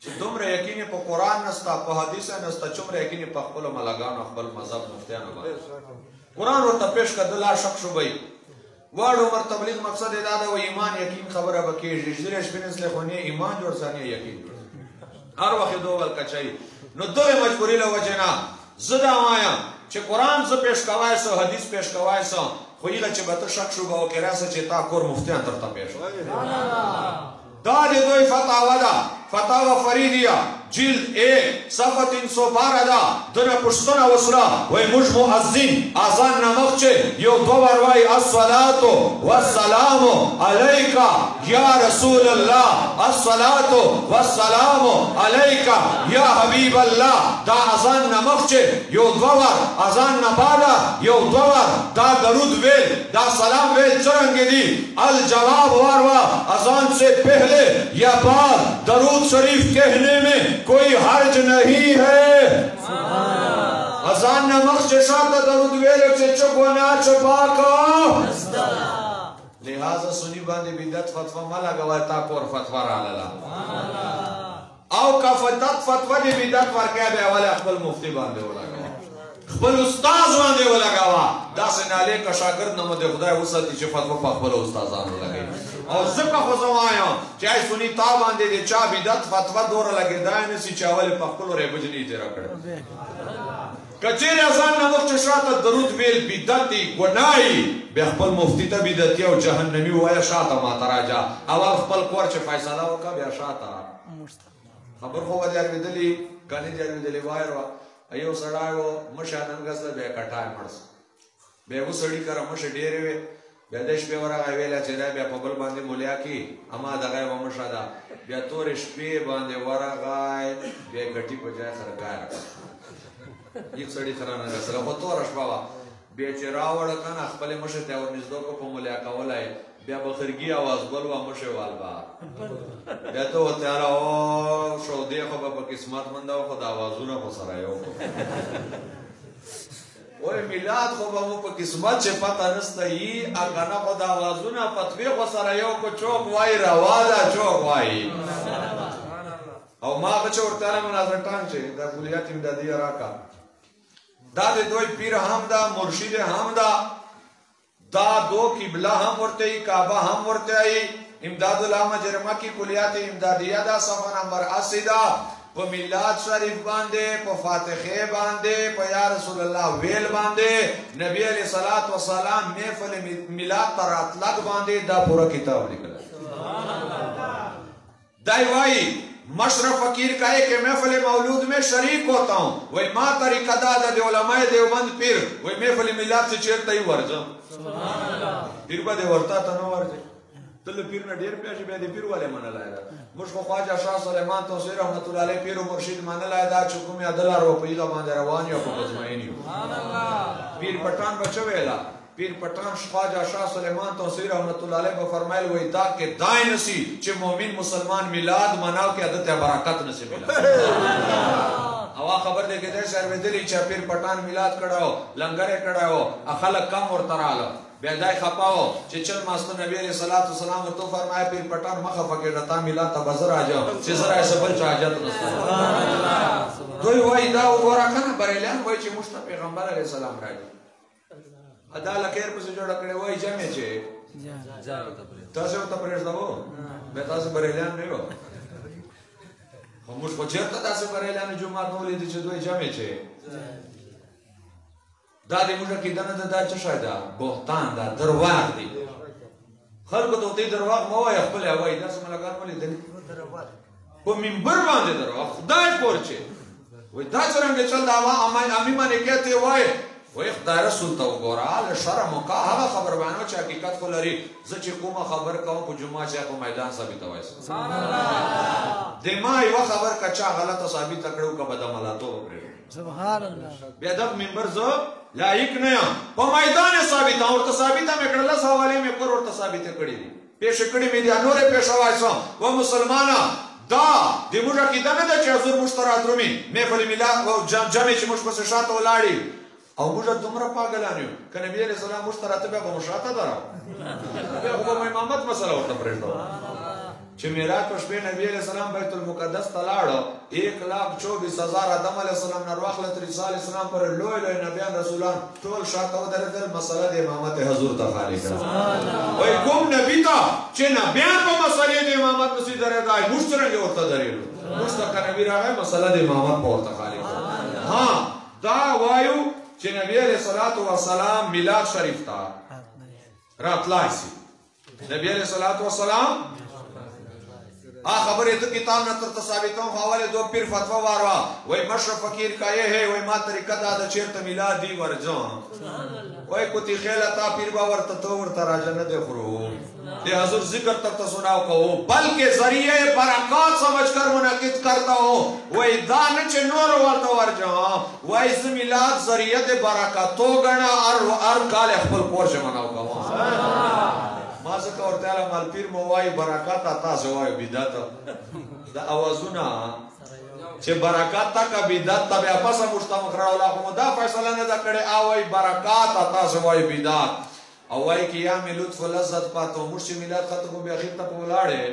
چھ دمرے یقینی پا قرآن نستا پا حدیث نستا چمرے یقینی پا خپل ملگان خپل مذہب مفتیان با قرآن ورطا پیش کا دلا شک شبئی وارد عمر تبلیغ مقصد دادا و ایمان یقین خبر بکی جزیرش بینس لخونی ایمان جور ثانی یقین ہر وقت دو بل کچائی نو دو مجبوری لوجنا زدہ آیا چه قرآن ز پیش کوای سو حدیث پیش کوای سو خویلا چه بطر شک شبه و کراسه چه تا کور مفتیان ترتا پیش دادی دوی فتاوہ دا فتاوہ فریدیہ جلد 1 صفحہ 312 دا دنیا پشتنا وصلا وی مجھ مؤذن آزان نمک چے یو دوبر وائی الصلاة والسلام علیکہ یا رسول اللہ الصلاة والسلام علیکہ یا حبیب اللہ دا آزان نمک چے یو دوبر آزان نبادا یو دوبر دا درود ویل دا سلام ویل چرنگی دی الجواب واروا آزان سے پہلے یا بعد درود شریف کہنے میں کوئی حرج نہیں ہے اذان نمک چشاتا درود ویلو چچو گونا چپاکا لہذا سنی باندی بیدت فتوہ ملا گوائی تاکور فتوہ را للا او کا فتوہ دی بیدت ورکیا بے اولی اخبر مفتی باندی ہو لگا خبر استاز باندی ہو لگا دا سے نالے کا شاگرد نمو دے خدای وسطی چھ فتوہ پا خبر استازان ہو لگئی اور زکا خوزم آیا چاہی سنی تاب آندے دے چاہ بیدت فتوہ دورا لگے دائیں نسی چاولی پخپلو رے بجنی تیرا کڑے کچیر ازان نمک چشاتا درود بیل بیدتی گنائی بے اخبر مفتی تا بیدتی او جہنمی وایا شاتا ماتا راجا اول اخبر کور چه فیصلہ ہوکا بیا شاتا خبر خو به دې اورېدلي کنې دې اورېدلې وایي یو سړی و مشه نن ګسله بیا کټای مړ شو بیا یو سړي کره مشه ډېرې وې بیا د شپې ورغی ویله چې دی بیا په بل باندې مولیا کي اما دغه یوه مشه ده بیا تورې شپې باندې ورغی بیا ګټي په ځای سره ګای راکړه یک سړي سره نه ګسله خو توره شپه وه بیا چې راوړه که نه خپلې مشې ته یې ورنږدې کړو په مولیا کولی بیا به خرګي اواز ګل وه مشې والبه بیا ته ورته یاره او شودې خو به په قسمت منده وه خو د اوازونه خو سره یو وای میلاد خو به مو په قسمت چې پته نسته یي که نه خو د اوازونه فتوې خو سره یو کو چوک وایي روا ده چوک وایي او ما هغه چې ورته ویلی مناظر ټانګ چې دا کلیات امدادیه راکړه دا د دوی پیر هم ده مرشد هم ده دا دو قبله هم ورته ای کعبه هم ورته ای امداد الله مجرمه کی کلیات امدادیه ده صفحه نمبر 80 ده په میلاد شریف باندې په فاتحه باندې په یا رسول الله ویل باندې نبی علیہ الصلوۃ والسلام محفل میلاد تر اطلاق باندې دا پورا کتاب لیکل سبحان اللہ دای وای مشرف فقیر کہے کہ محفل مولود میں شریک ہوتا ہوں وہی ماں طریقہ دادا دے علماء دیوبند پیر وہی محفل میلاد سے چیرتا ہی ورزم پیر با دے ورتا تا نو ورزم تل پیر نے ډیر پیاشي بیا دې پیر والے منلای دا موږ خو خواجه شاه سلیمان توصیر رحمت الله علیه پیر او مرشد منلای دا چې کومه عدالت روپۍ دا باندې روان یو په مزمعینی سبحان الله پیر پټان بچو ویلا پیر پټان خواجه شاه سلیمان توصیر رحمت الله علیه په فرمایل وای دا کې دای نسی چې مؤمن مسلمان میلاد مناو کې عادت برکت نسی ملا اوا خبر دې کې دې سر ودلی چې پیر پټان میلاد کړهو لنګر کړهو اخلاق کم ورتراله بیا دای خپاو چې چل ماستو نبی علیہ الصلوۃ والسلام ورته فرمایا پیر پټان مخه فکر رتا میلاد ته بازار راځو چې زرا سبل حاجت نشته سبحان الله دوی وای دا وګوره کنه بریلیان وای چې مشت پیغمبر علیہ السلام راځي ادا لکیر په جوړ کړي وای جمع چې تاسو ته پرېږدو به تاسو بریلیان نه یو هموږ په چیرته تاسو بریلیان جمعه ولې چې دوی جمع چې دا دې موږ کې دنه دا څه شای دا بهتان دا درواغ دی خلکو ته دې درواغ مو وای خپل وای دا سم لګار مولې دې درواغ په منبر باندې درواغ خدای پورچه وای دا څنګه چل دا وا امي باندې کېته وای وای خدای رسول ته وګوره له شرم او هغه خبر باندې چې حقیقت خو لري زه چې کومه خبر کوم په جمعه چې په میدان ثابت وای سبحان الله دما یو خبر کچا غلطه ثابت کړو کبه د ملاتو سبحان الله بیا د منبر زو لایق نه په میدان ثابت او ته ثابت مې کړل سوالې مې پر ورته ثابت کړې دي پېښ کړې مې دي انورې پېښ وایسو و مسلمانا دا د موږ کې دنه د چې حضور مشترک درومي محفل میلاد او جامع چې موږ په شاته ولاړی او موږ دومره پاګلان یو که نبی علیہ السلام موږ ته راته بیا به مو شاته دراو بیا خو به مو امامت مسله ورته پرېږدو چې معراج په شپې نبی علیہ السلام بیت المقدس ته لاړو 1,24,000 آدم علیہ السلام نه واخله تر عیسی علیہ السلام پر لوی لوی نبیان رسولان ټول شاته ودرېدل مسله د امامت حضور ته خالي کړه وای کوم نبی ته چې نبیان په مسلې د امامت نشي درېدای موږ څنګه ورته درېلو موږ ته نبی راغی مسله د امامت په ورته خالي کړه ها دا وایو چې نبی علیہ الصلوۃ والسلام میلاد شریف تا راتلای سي نبی علیہ الصلوۃ والسلام خبرې ته کتاب نه تر ثابتون حواله دو پیر فتوا واروا وای مشرف فقیر کایه ہے وای ما طریقه دا چیرته میلاد دی ورځو وای کوتی خیله تا پیر با ورته تو ورته راځه نه دی خرو دی حضور ذکر تک تو سناو کو بلکہ ذریعہ برکات سمجھ کر منعقد کرتا ہوں وای دا نه چې نور ورته ورځو وای ز میلاد ذریعہ برکات تو غنا ار کال خپل پورشه مناو کو ما څه ورته مال پیر مو وای برکات تاسو وای بدعت دا اوازونه چې برکات تا کا بدعت تبع پس مجتمع راولا خو دا فیصله نه دا کړي او وای برکات تاسو وای بدعت او وای کی یا لطف لذت پاتو مرشد میلاد ختم به اخر ته ولاړې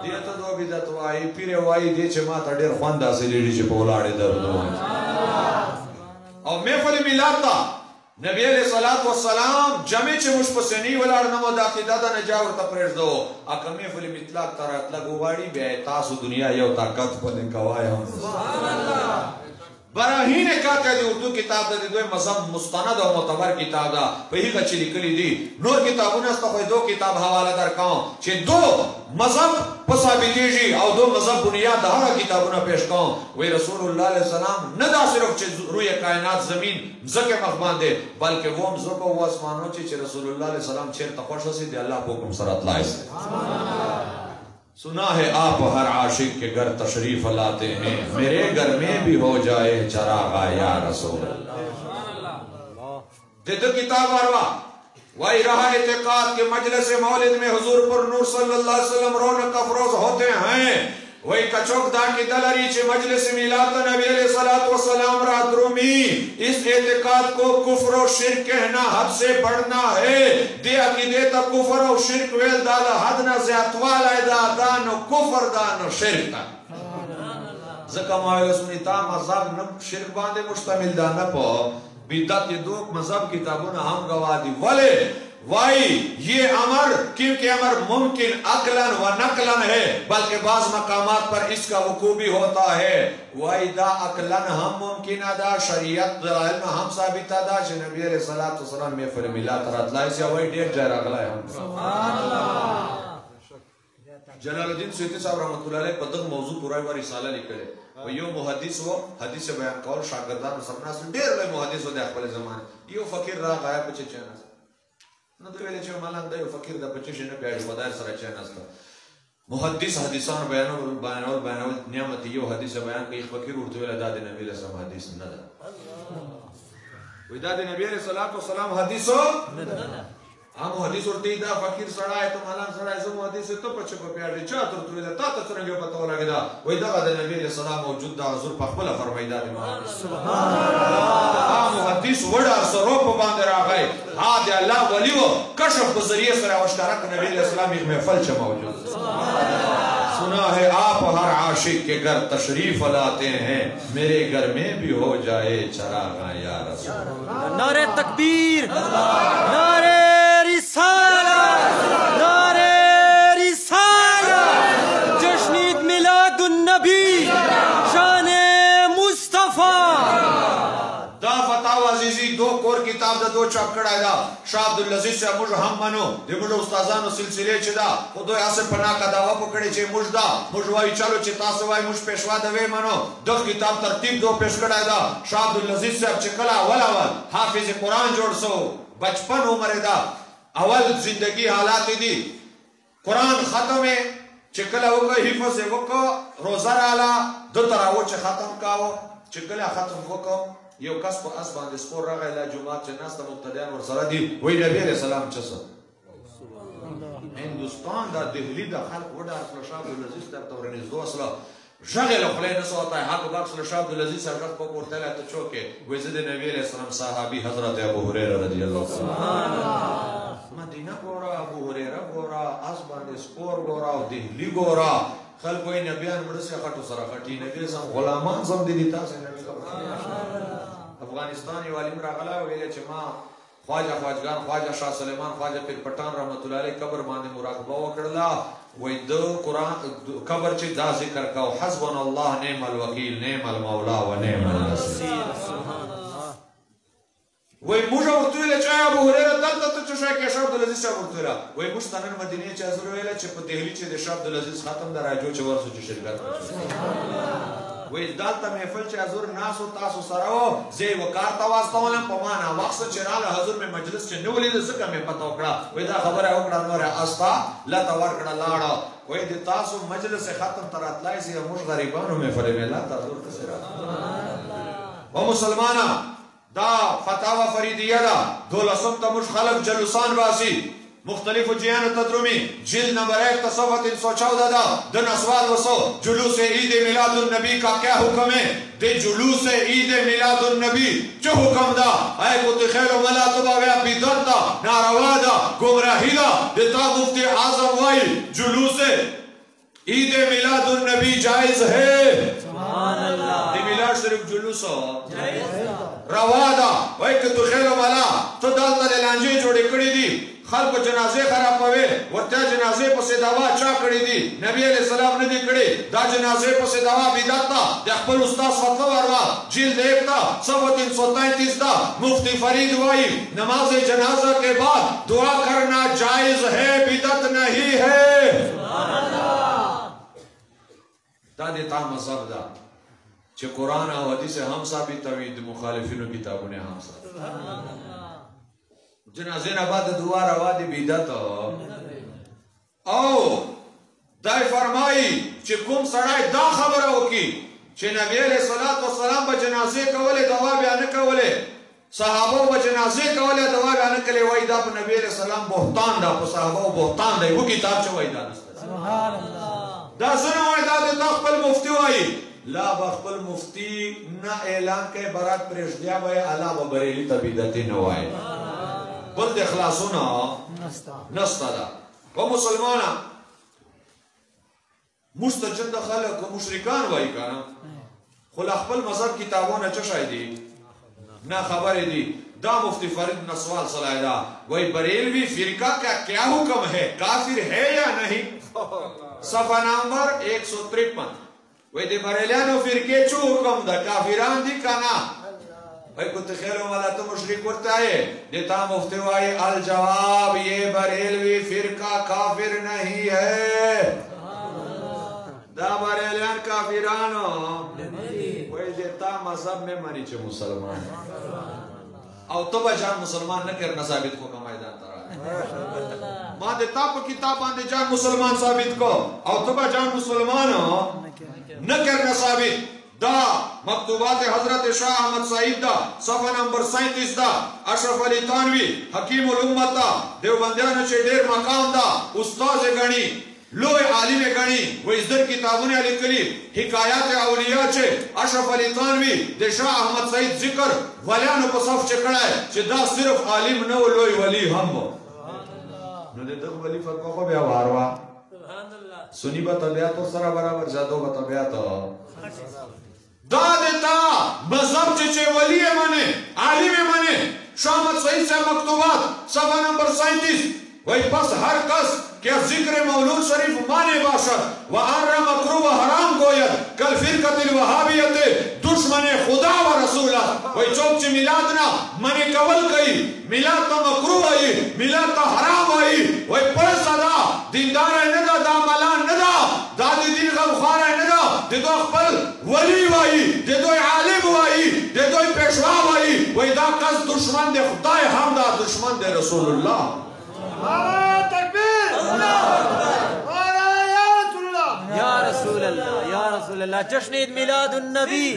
دې ته دو بدعت وای پیر وای دې چې ما ته ډېر خوند حاصل لري چې په ولاړې درو او محفل میلاد تا نبی علیہ الصلوۃ والسلام جمع چې مش پسنی ولار نه مو د عقیده د نجاور ته پرېږدو اکمه فل مطلق تر اطلاق وواړي به تاسو دنیا یو طاقت په لکوایا سبحان الله براهین کاته دی اردو کتاب د دوی مذهب مستند او معتبر کتاب دا په هیڅ چې لیکلي دي نور کتابونه است خو دو کتاب حواله درکاو چې دو مذهب په ثابتېږي او دو مذهب بنیاد د هغه کتابونه پیش کوم وی رسول الله علیه السلام نه دا صرف چې روی کائنات زمین زکه مخ باندې بلکې ووم زکه او اسمانو چې رسول الله علیه السلام چیرته خوښ شي دی الله په حکم سره اطلاع سي सुना है आप हर आशिक के घर तशरीफ लाते हैं मेरे घर में भी हो जाए चरागा या रसूल दे दो किताब अरवा वही रहा इत्तेकाद के मजलिस मौलिद में हुजूर पर नूर सल्लल्लाहु अलैहि वसल्लम रौनक अफरोज होते हैं वही कचौकदार की दलरी चे मजलिस मिलाद नबी अलैहिस्सलातु वस्सलाम रात रूमी इस एतिकाद को कुफ्र और शिर्क कहना हद से बढ़ना है दे अकीदे तक कुफ्र और शिर्क वेल दाला हद न ज़्यातवाल ऐदा दान कुफ्र दान शिर्क ज़का मावे सुनीता मज़हब न शिर्क बांधे मुश्तमिल दाना पो बिदत ये दो मज़हब किताबों न हम गवादी वाले वाई ये अमर क्योंकि अमर मुमकिन अकलन व नकलन है बल्कि बाज मकामात पर इसका वकू भी होता है वाई दा अकलन हम मुमकिन अदा शरीयत इल्म हम साबित अदा नबी अलैहिस्सलातु वस्सलाम में फल मिला तरतलाई से वही डेट जा रहा है सुभान अल्लाह जलालुद्दीन सुयती साहब रहमतुल्लाह अलैह पदक मौजू पूरा एक रिसाला लिखे वो यो मुहद्दिस वो हदीस बयान कौल शागिर्दान सबना से ढेर ले मुहद्दिस हो दे अपने ज़माने यो फकीर रहा गायब बचे चैनल न तो वेले चो मालांग दे फकीर दा बच्चे ने प्यार वदार सरा चैनल का मुहद्दिस हदीसान बयान नियामत यो हदीस बयान के फकीर उर्दू वेला दाद नबी अलैहि हदीस न दा विदाद नबी अलैहि सलातो सलाम हदीसो हम हदीस उर्ती दा फकीर सड़ा है तो मालांग सड़ा है जो हदीस तो पछे को प्यार चा तो वेला ता तरंगे पता लगेदा वही दा नबी अलैहि सलाम मौजूद दा हुजूर पखला फरमाइदा सुभान अल्लाह हम हदीस वड़ा सरोप बांध रहा है हां अल्लाह वलियो कशफ के जरिए से मुश्तरक नबी अलैहि सलाम एक महफिल च मौजूद सुना है आप हर आशिक के घर तशरीफ लाते हैं मेरे घर में भी हो जाए चरागा या रसूल नारे तकबीर नारे रिसालत नारे रिसालत जश्न ईद मिलादुन नबी शान मुस्तफा दा फतावा अजीजी दो कोर किताब दा दो चक्कड़ आया शाह अब्दुल अजीज से मुझ हम मनो दे मुझ उस्तादानो सिलसिले चदा खुद यासे पना का दावा पकड़े छे मुजदा मुजवाई चलो चिता सवाई मुझ पेशवा दवे मनो दो किताब तरतीब दो पेश कड़ा दा शाह अब्दुल अजीज से चकला वलावल हाफिज कुरान जोड़ सो बचपन उम्र दा अवल जिंदगी हालात दी कुरान खत्म है चकला वो का हिफ्ज वो का रोजा आला दो तरावो च खत्म काओ चकला खत्म वो का यो कस په اس باندې سپور راغی لا جمعه چې ناس ته مبتدیان ور سره دي وای نبی عليه السلام چې هندوستان دا دهلی دا خلق وډا اصل شاه عبد العزيز تر تورنیز دو اصل شغل خلای نه سوتا حق بخش شاه عبد العزيز صاحب په ورتله ته چوکه وای زید نبی عليه السلام صحابي حضرت ابو هريره رضی الله سبحان الله مدینه ګورا ابو هريره ګورا اس باندې سپور ګورا او دهلی ګورا خلق وای نبیان مرسه خټو سره خټی نبی سم غلامان زم دي تاسو نبی افغانستان یو عالم راغلا ویل چې ما خواجه خواجگان خواجه شاه سلیمان خواجه پیر پټان رحمت الله علیه قبر باندې مراقبه وکړه وای د قران قبر چې دا ذکر کاو حسبنا الله نعم الوکیل نعم المولا و نعم النصير سبحان الله وای موږ ورته ویل چې ابو هريره دلته ته شاه کې شاه عبد العزيز صاحب ورته وای موږ ستنن مدینه چې حضور ویل چې په دهلی چې د شاه عبد العزيز خاتم دراجو چې ورسو چې شرکت سبحان الله وی دالتا محفل چې حضور ناس او تاسو سره و زی وکار تواستولم په معنا وخت چې رااله حضور می مجلس چې نو ولید زکه می پتا وکړه وی دا خبره وکړه نور استا لا تا ورکړه لاړه وی د تاسو مجلس ختم تر اتلای سي موږ غریبانو می فلې ملا ته حضور ته سره او مسلمانا دا فتاوا فریدیه دا دولسم ته مش خلق جلوسان باسي مختلف جیان تدرمی جلد نمبر 1 تصوف 314 دا دن اسوال وسو جلوس عید میلاد النبی کا کیا حکم ہے دے جلوس عید میلاد النبی جو حکم دا اے کو تخیل و ملا تباویا بیدت دا ناروا دا گمراہی دا دیتا مفتی اعظم وائی جلوس عید میلاد النبی جائز ہے سبحان اللہ دی میلاد شریف جلوس جائز روا دا اے کو تخیل و ملا تو دالتا لانجے جوڑے کڑی دی خلکو جنازې خرابوي ورته جنازې پسې دعوا چا کړې دي نبی علیہ السلام نه دي کړې دا جنازې پسې دعوا بدعت ده د خپل استاد فتوا وروا جلد 1 دا صفحہ 333 دا مفتی فرید وائی نماز جنازہ کے بعد دعا کرنا جائز ہے بدعت نہیں ہے دا دیتا مذہب دا چې قرآن او حدیث هم ثابت وي د مخالفینو کتابونه هم ثابت جنازې نه بعد دعا روا دي بدعت او دای فرمایي چې کوم سړی دا خبره وکي چې نبی علیہ الصلوۃ والسلام به جنازې کولې دعا بیان کولې صحابه به جنازې کولې دعا بیان کولې وای دا په نبی علیہ السلام بهتان دا په صحابه بهتان دی و کتاب چې وای دا سبحان الله دا څنګه وای دا د خپل مفتی وای لا بخپل مفتی نه اعلان کوي برات پرېږدیا وای الله به بریلی تبیدت نه وای بل د اخلاصونه نستا دا و مسلمانا مستجد خلق و مشرکان وای کنه خو خپل مذهب کتابونه چه شای دي نه خبر دی دا مفتی فرید نے سوال سلایا دا وہی بریلوی فرقہ کا کیا حکم ہے کافر ہے یا نہیں صفحہ نمبر 153 وہی دی بریلیانو فرقے چو حکم دا کافران دی کنا وہی کت خیلو والا تو مشرک ورتا ہے دیتا مفتی وائی الجواب یہ بریلوی فرقہ کافر نہیں ہے دا بریلیان کافرانو وہی دیتا مذہب میں منی چے مسلمان او تو با جان مسلمان نہ کرنا ثابت کو کا میدان ترا ما دیتا پا کتاب آن دے جان مسلمان ثابت کو او تو با جان مسلمان نہ کرنا ثابت دا مکتوبات حضرت شاہ احمد سعید دا صفحہ نمبر 37 دا اشرف علی تانوی حکیم الامت دا دیوبندیانو چے دیر مقام دا استاذ گنی لوی عالم گنی و ازدر کتابون علی کلی حکایات اولیاء چے اشرف علی تانوی دے شاہ احمد سعید ذکر ولیانو کو صف چکڑا ہے چے دا صرف عالم نو لوی ولی ہم نو دے دک ولی فتوہ کو بیا واروا سنی با طبیعت و سرا برابر جادو با طبیعت دا دیتا مذہب چے ولی منے عالم منے شاہ احمد سعید سے مکتوبات صفحہ نمبر 37 وہی پس ہر کس کیا ذکر مولود شریف مانے باشد وحرم مکروہ و حرام گوید کل فرقت الوہابیت دشمن خدا و رسولہ وہی چوک چی میلادنا منی قبل کئی میلاد تا مکروہ آئی میلاد تا حرام آئی وہی پر صدا دیندار ہے ندا دا ملان ندا دا دی دین غمخوار ہے ندا دی دو اخبر ولی وائی دی دو عالم وائی دی دو پیشوا وائی وہی دا قصد دشمن دے خدا ہم دا دشمن دے رسول اللہ تکبیر یا رسول اللہ یا رسول اللہ جشن عید میلاد النبی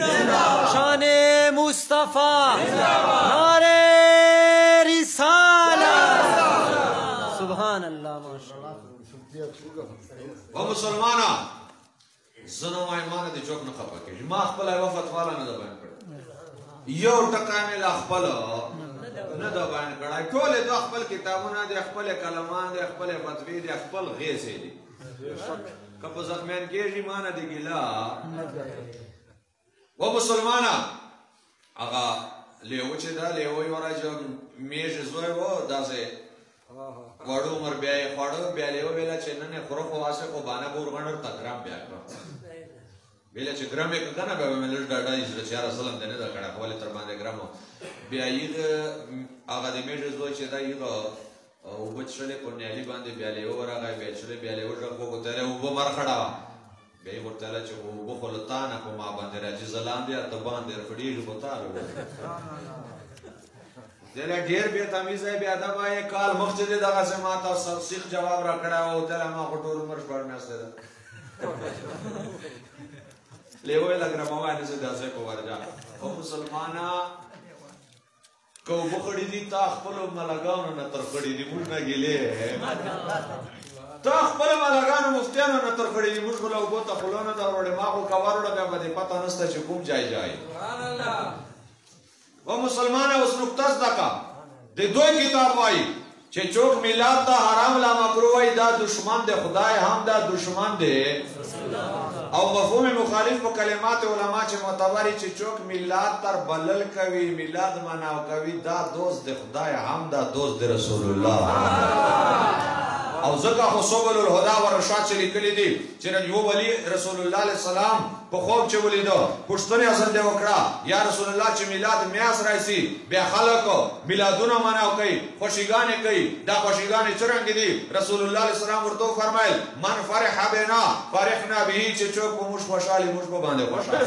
شان مصطفیٰ نعرہ رسالت سبحان اللہ ماشاءاللہ و مسلمانا زنو ایمان دی چوک نہ خپا کہ ما خپل وفات والا نہ بیان کړ یو ټکا مې لا خپل نه دا بیان کړای ټول د خپل کتابونه د خپل کلمان د خپل فتوی د خپل غیسه دي کپو زخمین کېږي مان دی ګلا و مسلمانا هغه لیو چې دا لیو یو راځم میج زوی و داسه وړو مر بیا خړو بیا لیو ویلا چې نن خورو واسه کو باندې ګورغنر تګرام بیا کړ ویلا چې ګرام یک کنه به مې لږ ډاډه یې چې رسول الله دې نه دا کړه خپل تر باندې ګرامو بیا یې هغه د میج زوی چې دا یې او بچلے کو نیالی باندې بیاله اور هغه بچلے بیاله اور کو ګوتره او مر خړا به ورته چې وو خلطانه کو ما باندې راځي زلان دی ته باندې رفړي ګوتاره دله ډیر به تمیز ہے بیا دا وای کال مسجد دغه سماته سیخ جواب را کړه او ته ما غټور عمر شپړ میاسته لیوه لګره موانه سے داسه کو ورجا او مسلمانا کو بخړی دي تا خپل ملګانو نه تر خړی دي موږ نه ګیلې تا خپل ملګانو مفتیانو نه تر خړی دي موږ خو له بوته خلونه دا وړه ما خو کاوړه به باندې پتا نسته چې کوم ځای سبحان الله و مسلمان اوس نقطه دکا د دوی کتاب وای چې څوک میلاد ته حرام لا مکروه وایي دا دشمن دی خدای هم دا دشمن دی او مفهوم مخالف په کلمات علما چې معتبري چې څوک میلاد تر بلل کوي میلاد مناو کوي دا دوست دی خدای هم دا دوست دی رسول الله او ځکه خو سبل الهدى والرشاد چې لیکلي دي چې یو ولی رسول الله علیه السلام په خوب چې ولیدو پوښتنه حسن دی وکړه یا رسول الله چې میلاد میاس راځي بیا خلک میلادونه مناو کوي خوشیګانې کوي دا خوشیګانې څرنګه دي رسول الله علیه السلام ورته فرمایل من فرح بنا فرحنا به چې څوک په موږ خوشالي موږ په باندې خوشاله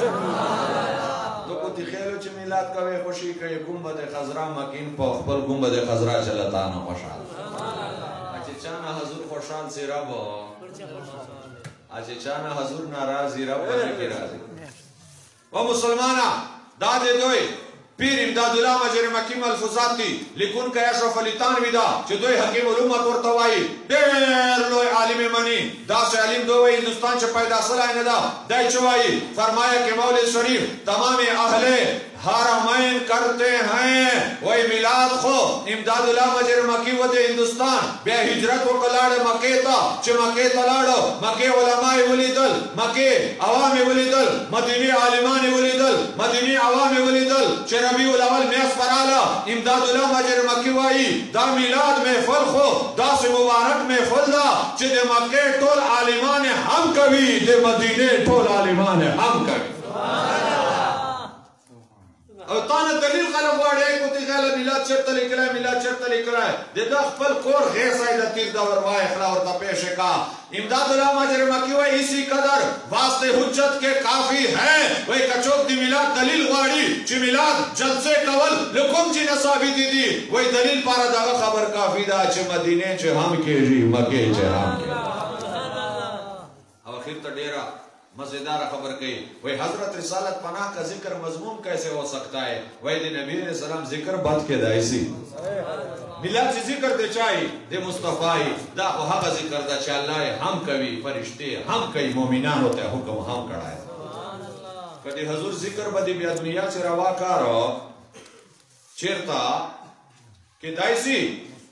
تو کو تخیلو چې میلاد کوي خوشي کوي ګمبد خضرا مکین په خپل ګمبد خضرا چلتانه خوشاله چانا حضور خوشان سی رب آجے چانا حضور ناراضی رب کی راضی و مسلمانا دادے دوئی پیر امداد اللہ مجر مکیم الفزات دی لکن کا اشرف علی تانوی دا چھ دوئی حکیم علومت ورطوائی دیر لوئی عالم منی دا سے علم دوئی ہندوستان چھ پیدا صلاح ندا دائی چوائی فرمایا کہ مولد شریف تمام اہل حرمین کرتے ہیں وہی میلاد خو امداد اللہ مجر مکی ود ہندوستان بے ہجرت و کلاڑ مکے تا چھ مکے تلاڑو مکے علماء ولی دل مکے عوام ولی دل مدینی عالمان ولی دل مدینی عوام ولی دل چھ ربیع الاول میس پرالا امداد اللہ مجر مکی وائی دا میلاد محفل خو دا سے مبارک محفل دا چھ دے مکے ٹول عالمان ہم کبھی دے مدینے ٹول عالمان ہم کبھی او تانا دلیل خلق واڑے ایک ہوتی خیال میلاد چرتا لکلا ہے میلاد چرتا لکلا ہے دے دا خپل کور غیس آئی دا تیر دا وروائی اخلا اور دا پیشے کا امداد اللہ مجر مکی وی اسی قدر واسطے حجت کے کافی ہے وی کچوک دی میلاد دلیل واڑی چی میلاد جلسے کول لکم چی نصابی دی دی وی دلیل پارا دا خبر کافی دا چی مدینے چی ہم کے جی مکے چی ہم کے او خیر تا ڈیرا مزیدار خبر کہی وہی حضرت رسالت پناہ کا ذکر مضمون کیسے ہو سکتا ہے وہی دے نبی علیہ السلام ذکر بات کے دائیسی میلاد سے ذکر دے چاہی دے مصطفی دا حق ذکر دا چاہ اللہ ہم کبھی فرشتے ہم کئی مومنان ہوتے ہیں حکم ہم کڑا ہے کدی حضور ذکر بدی بیا دنیا سے روا کارو چیرتا کہ دائیسی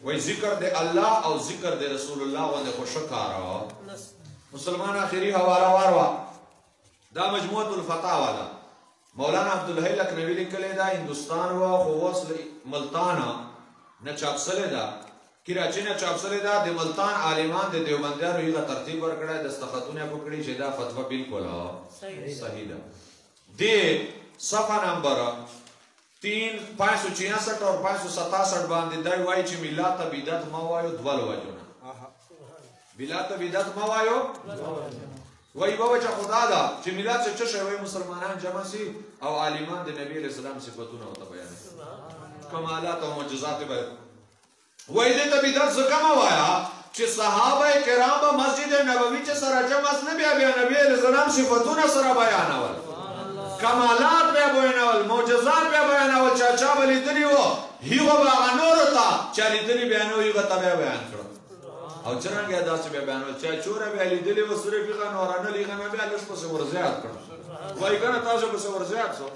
وہی ذکر دے اللہ اور ذکر دے رسول اللہ وندے خوشکارو مسلمان آخری حوالہ واروا دا مجموعت الفتاوہ دا مولانا عبدالحی لکنوی لکلے دا ہندوستان ہوا خوص ملتانا نا چاپسلے دا کراچی نا چاپسلے دا دے ملتان عالمان دے دیوبندیان روی دا ترتیب ورکڑا ہے دستخطونے پکڑی چھ دا فتوہ بالکل صحیح دا دے صفحہ نمبر 566 اور 567 باندے دائی وائی چھ میلاد تا بیدت موائیو دوال وجونا میلاد تا بیدت موائیو وہی بابا چا خدا دا چی میلاد سے چشے وہی مسلمانان جمع سی او عالمان دے نبی علیہ السلام صفتونا ہوتا بیانے کمالات و معجزات بیان وہی دے تا بیدت زکم ہوایا چی صحابہ کرام با مسجد نبوی چی سر جمع اس نبی نبی علیہ السلام صفتونا سر بیانا والا کمالات بیا بیاناول معجزات بیا بیاناول چاچا بلی دنی وہ ہیو باغا نور ہوتا چالی دنی بیانو ہیو تا بیا بیان کرو او چرنگی اداس بیا بیانو چاہی چورا بیا لی دلی و سوری فیقا نورانا لیگا بیا لش پس ورزیاد کرو وہی کنا تازو پس ورزیاد سو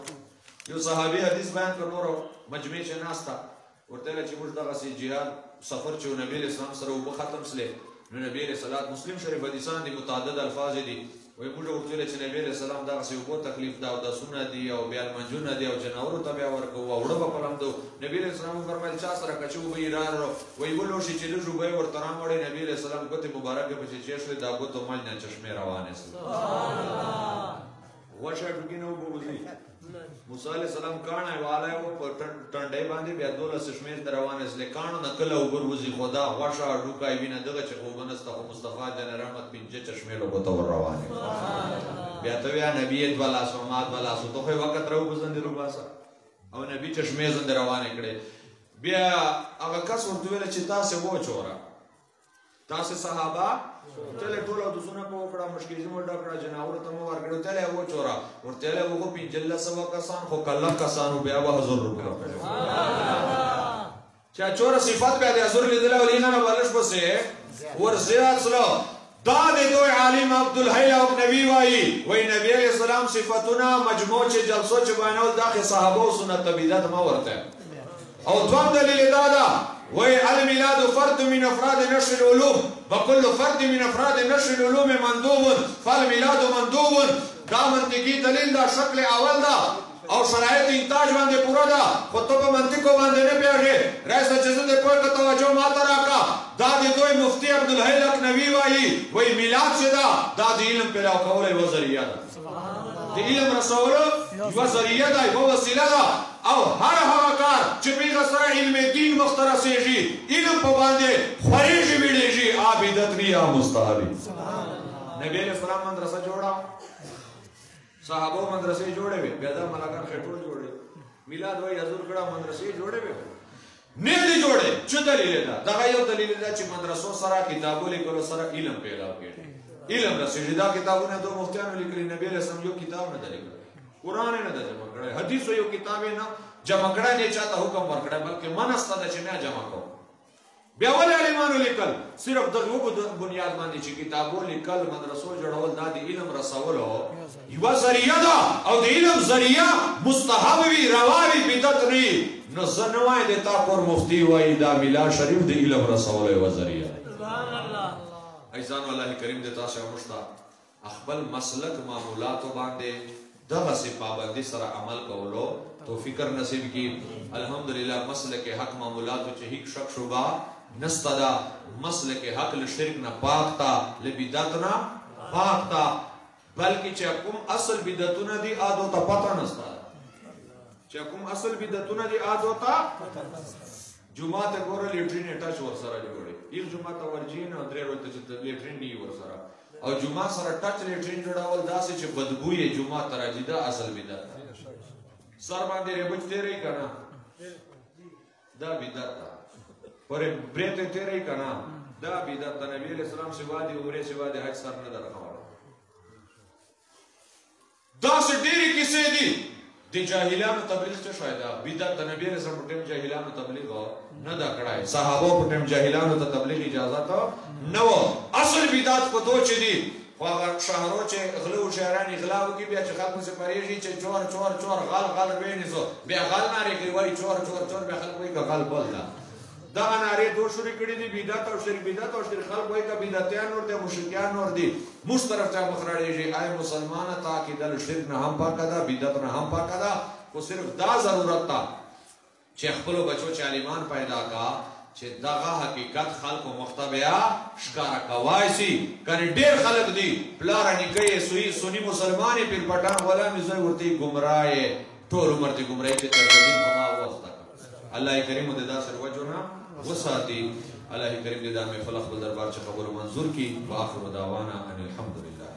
یو صحابی حدیث بیان کرنو رو مجمع چه ناستا ورطیلا چی مجھ داغا سی جہاد سفر چو نبی علیہ السلام سر اوبا ختم سلے نبی علیہ السلام مسلم شریف حدیثان دی متعدد الفاظ دی وی مجھے ورطیلا چی نبی علیہ السلام داغا سی اوبا تکلیف دا دا سنہ دی او بیال منجون دی او جناورو تا بیا ورکو او اوڑا با پلام دو نبی علیہ السلام فرمائل چا سر کچو بی ایران رو وی بلو شی چلو جو بای ورطرام وڑی نبی علیہ السلام گوتی مبارک پچی چیشوی دا گوتو ملنا چشمی روانے سلام وشا ڈوکی نو بوزی موسیٰ علیہ السلام کانا ہے والا ہے وہ ٹنڈے باندی بیا دولا سشمیز دروانے اس لئے کانا نکلا اوبر وزی خدا وشا ڈوکائی بینا دغا چه خوبنستا خو مصطفیٰ جن رحمت پینچے چشمی لو بطور روانے بیا تو بیا نبیت والا سو مات والا سو تو خوی وقت رو بزندی رو باسا او نبی چشمیز اندر روانے کڑے بیا اگا کس ورطویل چتا سے وہ چورا تا سے صحابہ تیلے ٹولا دوسونا پا وکڑا مشکیزی ملڈا کڑا جناور تمو ورکڑو تیلے وہ چورا اور تیلے وہ پین جلہ سوا کسان خو کلہ کسانو بیا وہ حضور رکڑا پڑے چاہ چورا صفات پہ دے حضور لیدلہ ولینا نبالش بسے ورزیاد صلو داد دوی عالم عبدالحی لوک نبی وائی وی نبی علیہ السلام صفتنا مجموع چے جلسو چے باناول داخل صحابہ و سنت تبیدت ما ورتے او دوام دلیل دا ده وی الميلاد فرد من افراد نشر العلوم وكل فرد من افراد نشر العلوم مندوب فالميلاد مندوب دا منطقي دلیل دا شکل اول دا او شرایط انتاج باندې پورا دا خو ته په منطقو باندې نه پیږې رئیس جزو دې کوئی کا توجه ماته راکا دا دې دوی مفتی عبدالحی لکنوی وایي وی میلاد چې دا د علم پیدا کول یوه ذریعه ده د علم رسولو یوه ذریعه ده یوه وسیله ده او هر هغه کار چې په سره علم دین مخ ته رسېږي علم په باندې خورېږي ویډېږي عابدت وي یا مستحبي نبی علیہ السلام مدرسه جوړه صحابو مدرسې جوړې وي بیا دا ملاکان خټول جوړې میلاد وای حضور کړه مدرسې جوړې وي نه دي جوړې چې دلیل ده دا یو دلیل ده چې مدرسو سره کتابو لیکلو سره علم پیدا کړي علم رسېږي دا کتابونه دوه مفتیانو لیکلي نبی علیہ السلام یو کتاب نه دی قرآن نه ده جمع کړی حدیث یو کتاب نه جمع کړی نه چاته حکم ورکړی بلکې منسته ده چې نه جمع کوو بیا ولې عالمانو لیکل صرف د یو بنیاد باندې چې کتابو لیکل مدرسو جوړول دا د علم رسولو یوه ذریعه ده او د علم ذریعه مستحب وي روا وي بدعت نه وي نو زه نه وایم د تا کور مفتي وایي دا میلاد شریف د علم رسولو یوه ذریعه ده عزیزانو الله کریم د تاسو موږ ته خپل مسلک معمولاتو باندې دغسې پابندي سره عمل کولو توفیق نصیب کی الحمدلله مسلک حق معمولاتو چې هیڅ شک شبه نسته ده مسلک حق له شرک نه پاک تا له بدعت نه پاک تا بلکې چې کوم اصل بدعتونه دي عادو ته پته نسته چې کوم اصل بدعتونه دي عادو ته جمعه ته ګوره لیټرین اٹاچ ورسره جوړي یو جمعه ته ورجین او درې ورته چې لیټرین دی ورسره او جمعه سره ټچ لیټرین جوړول داسې چې بدبو یې جمعه ته راځي دا اصل بدعت سر باندې ربچ تیرې کنه دا بدعت ده پر برته تیرې کنه دا بدعت ده نبی علیہ السلام سوا دی عمره سوا دی حج سر نه درخواله دا څه ډېرې کیسې دي د جاهلانو تبلیغ څه شوی ده بدعت د نبی علیہ السلام په ټیم جاهلانو تبلیغ نه دا کړای صحابو په ټیم جاهلانو ته تبلیغ اجازه نه و اصل بدعت په دوه چې دي خو هغه شهرو چې غله و شهران غلا وکړي بیا چې خلکو سې پرېږي چې چور چور چور غل غل وینځو بیا غل نارې کوي وایي چور چور چور بیا خلک وایي که غل بل ده دغه نارې دوه شروع کړي دي بدعت او شرک بدعت او شرک خلک وایي که بدعتیان نور دي مشرکیان نور دي موږ طرف ته مخ راړېږي آیا مسلمانه ته عقیده له شرک نه هم پاکه ده بدعت نه هم پاکه ده خو صرف دا ضرورت ده چې خپلو بچو چې عالمان پیدا کا چې دغه حقیقت خلکو مختبیا ښکاره کوای سي کنې ډېر خلک دي پلاره نیکه یې سني مسلمان یې پیر پټان غلام یې زوی ورته ګمراه یې ټول عمر دې ګمراهي کې تر دې په ما واسطه الله کریم دې دا سر وجونه وساتي الله کریم دې دا محفل خپل دربار چې خبرو منظور کړي واخر دعوانا ان الحمدلله